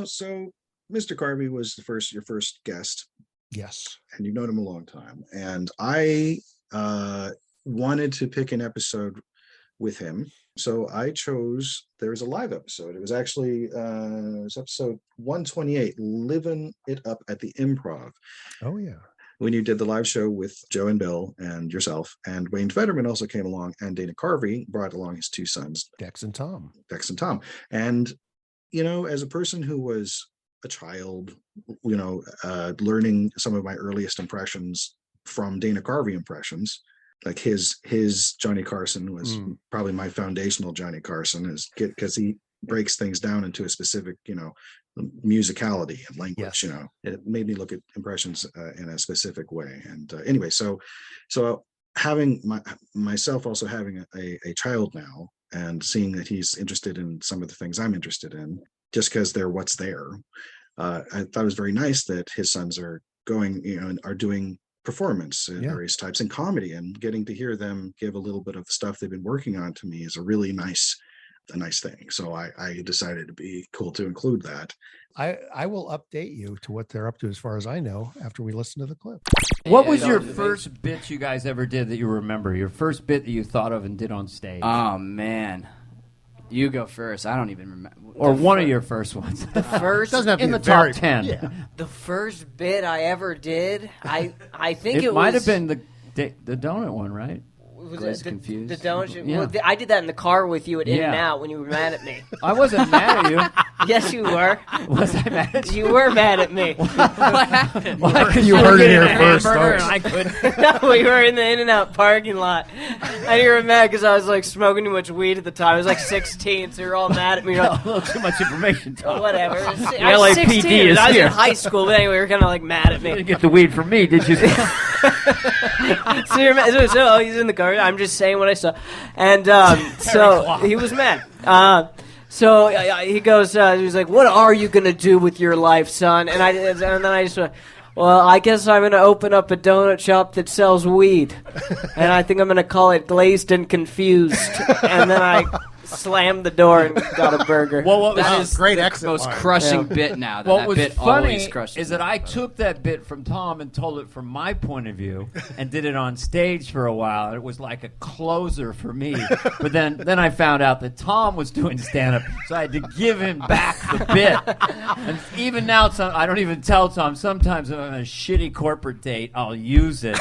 so Mr. Carvey was your first guest. Yes. And you've known him a long time. And I wanted to pick an episode with him. So I chose, there was a live episode. It was actually episode 128, Living It Up at the Improv. Oh, yeah. When you did the live show with Joe and Bill and yourself, and Wayne Federman also came along, and Dana Carvey brought along his two sons, Dex and Tom. And, as a person who was a child, learning some of my earliest impressions from Dana Carvey impressions, like his Johnny Carson was probably my foundational Johnny Carson, because he breaks things down into a specific, musicality and language. Yes. It made me look at impressions in a specific way. And anyway, so having myself also having a child now, and seeing that he's interested in some of the things I'm interested in, just because they're what's there. I thought it was very nice that his sons are going, and are doing performance in various types in comedy, and getting to hear them give a little bit of the stuff they've been working on to me is a really nice thing. So I decided it'd be cool to include that. I will update you to what they're up to, as far as I know, after we listen to the clip. What was your first bit you guys ever did that you remember? Your first bit that you thought of and did on stage? Oh, man. You go first. I don't even remember. Or one of your first ones. The first doesn't have to in the top 10. Yeah. The first bit I ever did, I think it might was, have been the donut one, right? Was confused. The donut? Yeah. Well, I did that in the car with you at In-N-Out when you were mad at me. I wasn't mad at you. Yes, you were. Was I mad at you? You were mad at me. What happened? You heard it here first. I couldn't. No, we were in the In-N-Out parking lot. And you were mad because I was like smoking too much weed at the time. I was like 16, so you were all mad at me. A little too much information, Tom. Whatever. The I was 16. LAPD is I was here. in high school, but anyway, you were kind of like mad at me. You didn't get the weed from me, did you? So you're mad. So he's in the car. I'm just saying what I saw. And so he was mad. So he goes, he was like, "What are you going to do with your life, son?" And then I just went, "Well, I guess I'm going to open up a donut shop that sells weed. And I think I'm going to call it Glazed and Confused." And then I slammed the door and got a burger. Well, what was great exit most line. crushing bit now. What was funny is that I took that bit from Tom and told it from my point of view and did it on stage for a while. It was like a closer for me. But then I found out that Tom was doing stand-up, so I had to give him back the bit. And even now, I don't even tell Tom. Sometimes if I'm on a shitty corporate date, I'll use it.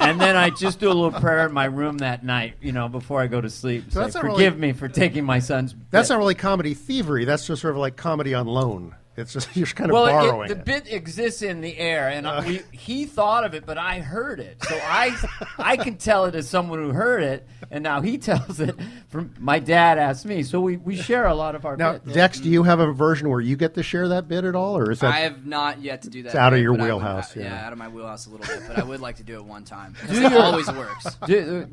And then I just do a little prayer in my room that night, before I go to sleep. So Forgive me for taking my son's bit. That's not really comedy thievery. That's just sort of like comedy on loan. It's just you're kind of borrowing the bit exists in the air, and he thought of it, but I heard it, so I can tell it as someone who heard it, and now he tells it. From my dad asked me, so we share a lot of our now, bits. Dex, do you have a version where you get to share that bit at all, or is that? I have not yet to do that. It's out of your but wheelhouse. Out of my wheelhouse a little bit, but I would like to do it one time. It always works.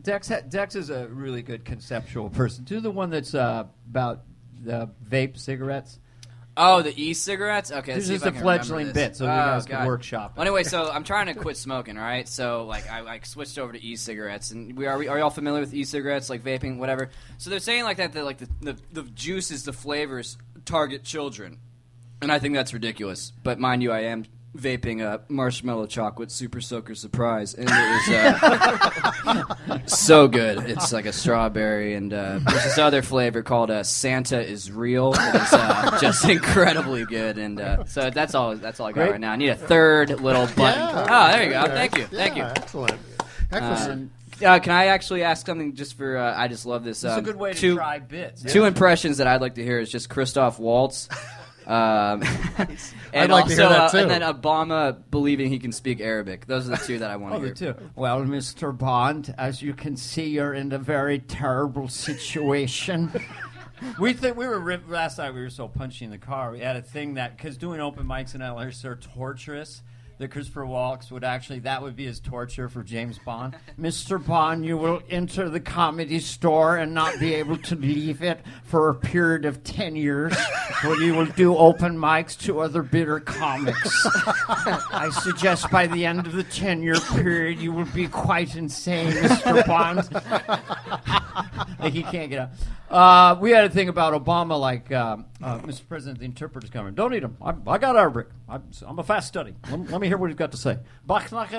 Dex is a really good conceptual person. Do the one that's about the vape cigarettes. Oh, the e-cigarettes? Okay, This let's see is if I the can fledgling remember this. bit, so you guys can workshop it. Well, anyway, so I'm trying to quit smoking, all right? So, like, I switched over to e-cigarettes, and are y'all familiar with e-cigarettes, like vaping, whatever? So they're saying like that like the juices, the flavors target children, and I think that's ridiculous. But mind you, I am vaping a marshmallow chocolate super soaker surprise, and it was so good. It's like a strawberry, and there's this other flavor called Santa is real. It is just incredibly good, and so that's all I got right now. I need a third little button. Oh, there you go. Thank you. Excellent. Can I actually ask something just for? I just love this. It's a good way to try bits. Two impressions that I'd like to hear is just Christoph Waltz. And I'd like to hear that too. And then Obama believing he can speak Arabic. Those are the two that I want to hear. Too. Well, Mr. Bond, as you can see, you're in a very terrible situation. We were last night. We were so punchy in the car. We had a thing that because doing open mics in LA are so torturous. That Christopher Waltz that would be his torture for James Bond. Mr. Bond, you will enter the Comedy Store and not be able to leave it for a period of 10 years when you will do open mics to other bitter comics. I suggest by the end of the 10-year period you will be quite insane, Mr. Bond. Like he can't get out. We had a thing about Obama, like, Mr. President, the interpreter's coming. Don't need him. I got Arabic. I'm a fast study. Let me hear what he's got to say. That's right.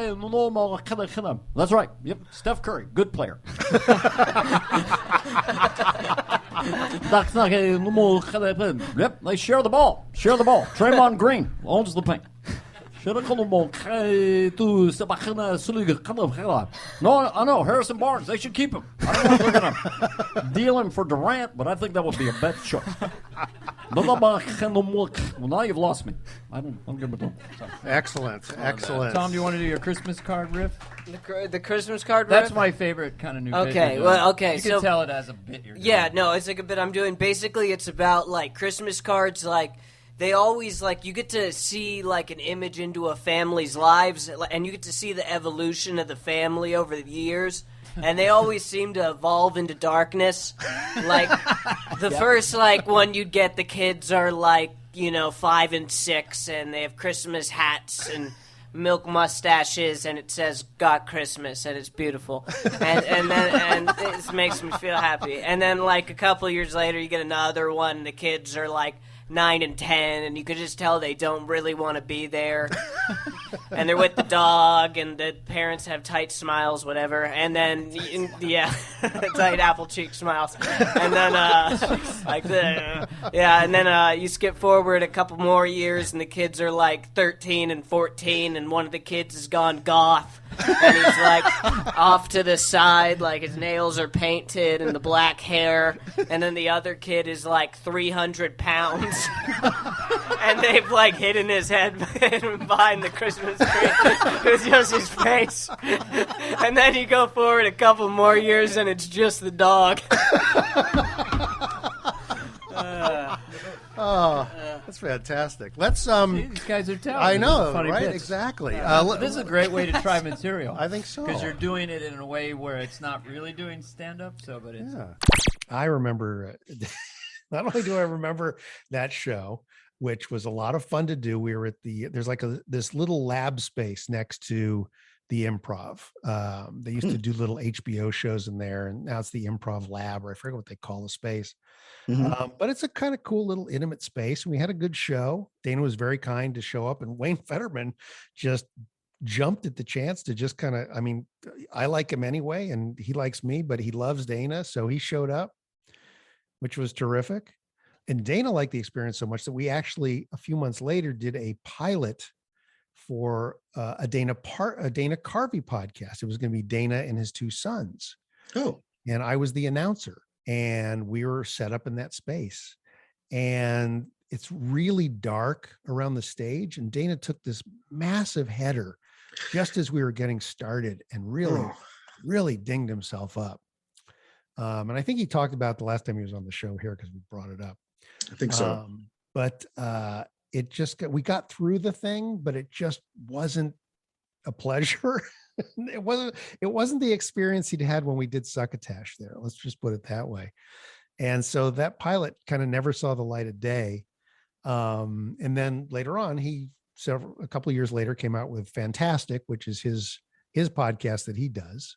Yep. Steph Curry, good player. Yep. They share the ball. Draymond Green owns the paint. No, I know. Harrison Barnes, they should keep him. I don't know if they're going to deal him for Durant, but I think that would be a better choice. Well, now you've lost me. I'm good with them. Excellent. Tom, do you want to do your Christmas card riff? The Christmas card riff? That's my favorite kind of new bit. Okay, You can tell it as a bit you're doing. Yeah, no, it's like a bit I'm doing. Basically, it's about, like, Christmas cards, like, they always, like, you get to see, like, an image into a family's lives, and you get to see the evolution of the family over the years, and they always seem to evolve into darkness. Like, the first, like, one you'd get, the kids are, like, 5 and 6, and they have Christmas hats and milk mustaches, and it says "Got Christmas," and it's beautiful, and it makes me feel happy. And then, like, a couple years later, you get another one, and the kids are, like, 9 and 10, and you could just tell they don't really want to be there. And they're with the dog, and the parents have tight smiles, whatever. And then, tight apple cheek smiles. And then, and then you skip forward a couple more years, and the kids are like 13 and 14, and one of the kids has gone goth. And he's like off to the side, like his nails are painted and the black hair. And then the other kid is like 300 pounds. And they've like hidden his head behind the Christmas tree. It's just his face. And then you go forward a couple more years and it's just the dog. That's fantastic. Let's See, these guys are talented. I know, Funny right? bits. Exactly. This is a great way to try material. I think so. Because you're doing it in a way where it's not really doing stand-up, but it's... Yeah. I remember, not only do I remember that show, which was a lot of fun to do. We were at there's like this little lab space next to the Improv. They used to do little HBO shows in there, and now it's the Improv Lab, or I forget what they call the space. Mm-hmm. But it's a kind of cool little intimate space. And we had a good show. Dana was very kind to show up, and Wayne Fetterman just jumped at the chance to just kind of, I like him anyway, and he likes me, but he loves Dana. So he showed up, which was terrific. And Dana liked the experience so much that we actually, a few months later, did a pilot for a Dana Carvey podcast. It was going to be Dana and his two sons. Oh. And I was the announcer, and we were set up in that space. And it's really dark around the stage, and Dana took this massive header just as we were getting started and really dinged himself up. And I think he talked about the last time he was on the show here because we brought it up. I think so. But it just we got through the thing, but it just wasn't a pleasure. It wasn't the experience he'd had when we did Succotash there. Let's just put it that way. And so that pilot kind of never saw the light of day. And then later on, a couple of years later came out with Fantastic, which is his podcast that he does,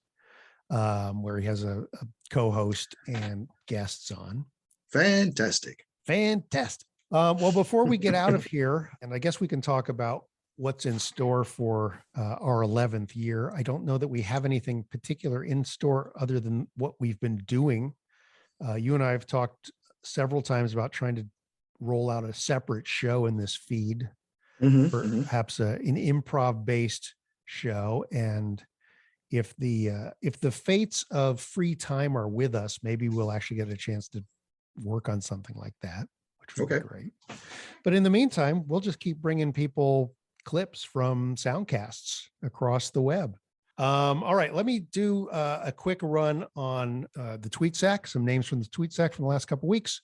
where he has a co-host and guests on. Fantastic. Well, before we get out of here, and I guess we can talk about what's in store for our 11th year. I don't know that we have anything particular in store other than what we've been doing. You and I have talked several times about trying to roll out a separate show in this feed, perhaps an improv-based show. And if the fates of free time are with us, maybe we'll actually get a chance to work on something like that, which would be great. But in the meantime, we'll just keep bringing people clips from soundcasts across the web. All right, let me do a quick run on the tweet sack, some names from the tweet sack from the last couple of weeks.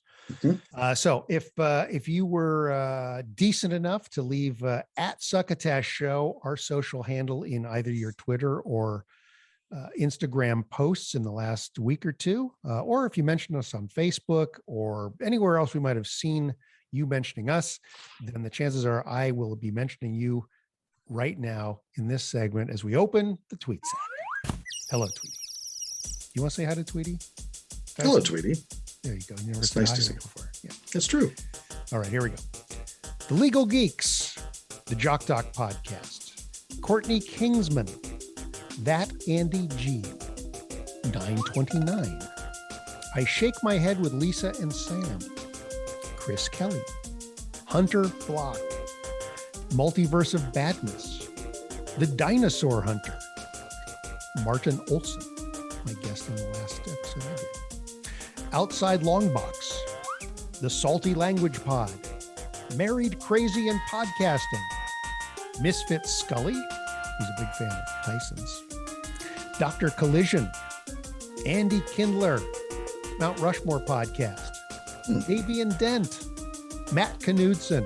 So if you were decent enough to leave at Succotash Show, our social handle, in either your Twitter or Instagram posts in the last week or two, or if you mentioned us on Facebook or anywhere else we might have seen you mentioning us, then the chances are I will be mentioning you right now in this segment as we open the tweet sack. Hello, Tweety. You want to say hi to Tweety? Hello, Tweety. There you go. You never it's said nice hi to see before. Yeah, that's true. All right, here we go. The Legal Geeks, the Jock Doc Podcast, Courtney Kingsman, That Andy G, 929. I Shake My Head with Lisa and Sam, Chris Kelly, Hunter Block, Multiverse of Badness, The Dinosaur Hunter, Martin Olson, my guest in the last episode I did, Outside Longbox, The Salty Language Pod, Married, Crazy, and Podcasting, Misfit Scully, who's a big fan of Tyson's, Dr. Collision, Andy Kindler, Mount Rushmore Podcast, Davian Dent, Matt Knudsen,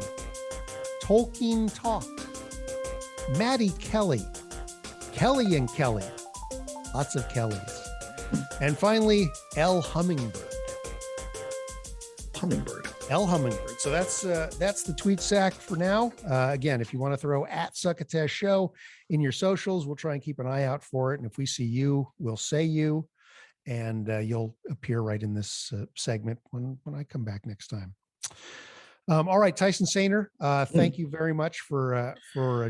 Tolkien Talk, Maddie Kelly, Kelly and Kelly, lots of Kellys, and finally, L Hummingbird. L Hummingbird. So that's the tweet sack for now. Again, if you want to throw at Succotash Show in your socials, we'll try and keep an eye out for it. And if we see you, we'll say you, and you'll appear right in this segment when I come back next time. All right, Tyson Sainer, thank you very much for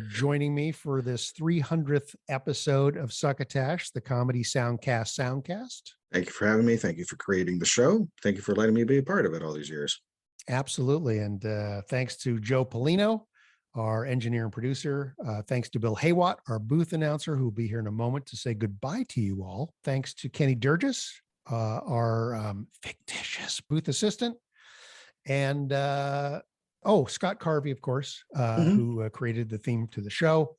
joining me for this 300th episode of Succotash, the Comedy Soundcast Soundcast. Thank you for having me. Thank you for creating the show. Thank you for letting me be a part of it all these years. Absolutely. And thanks to Joe Polino, our engineer and producer. Thanks to Bill Heywatt, our booth announcer, who will be here in a moment to say goodbye to you all. Thanks to Kenny Durgis, our fictitious booth assistant. And Scott Carvey, of course, who created the theme to the show.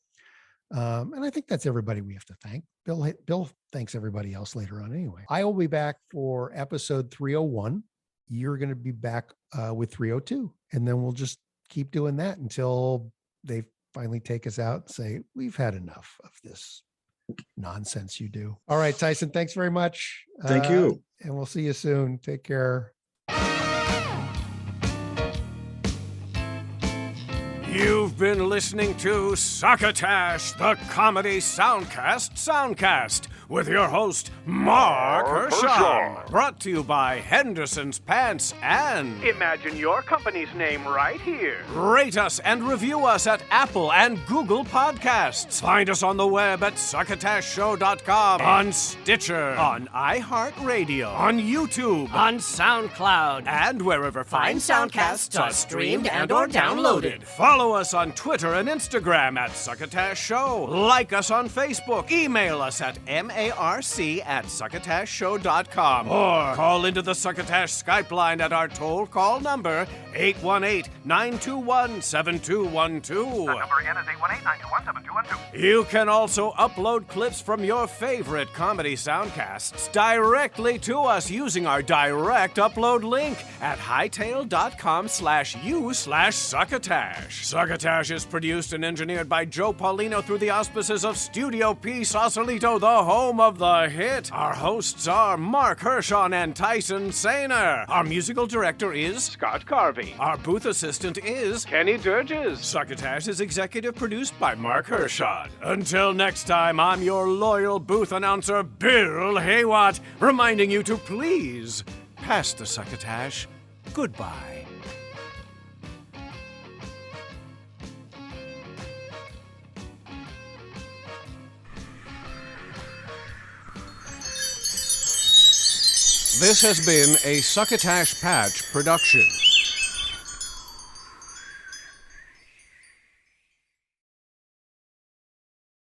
And I think that's everybody we have to thank. Bill thanks everybody else later on anyway. I will be back for episode 301. You're going to be back with 302. And then we'll just keep doing that until they finally take us out and say, we've had enough of this nonsense you do. All right, Tyson, thanks very much. Thank you. And we'll see you soon. Take care. You've been listening to Succotash, the Comedy Soundcast Soundcast, with your host, Marc Hershon. Brought to you by Henderson's Pants and... Imagine your company's name right here. Rate us and review us at Apple and Google Podcasts. Find us on the web at succotashshow.com, on Stitcher, on iHeartRadio, on YouTube, on SoundCloud, and wherever fine soundcasts are streamed and or downloaded. Follow us on Twitter and Instagram at Succotash Show. Like us on Facebook. Email us at marc@succotashshow.com. Or call into the Succotash Skype line at our toll call number 818-921-7212. That number again is 818-921-7212. You can also upload clips from your favorite comedy soundcasts directly to us using our direct upload link at hightail.com/u/Succotash. Succotash is produced and engineered by Joe Paulino through the auspices of Studio P, Sausalito, the home of the hit. Our hosts are Marc, Hershon, and Tyson Sainer. Our musical director is Scott Carvey. Our booth assistant is Kenny Durges. Succotash is executive produced by Marc Hershon. Until next time, I'm your loyal booth announcer, Bill Heywatt, reminding you to please pass the Succotash. Goodbye. This has been a Succotash Patch production.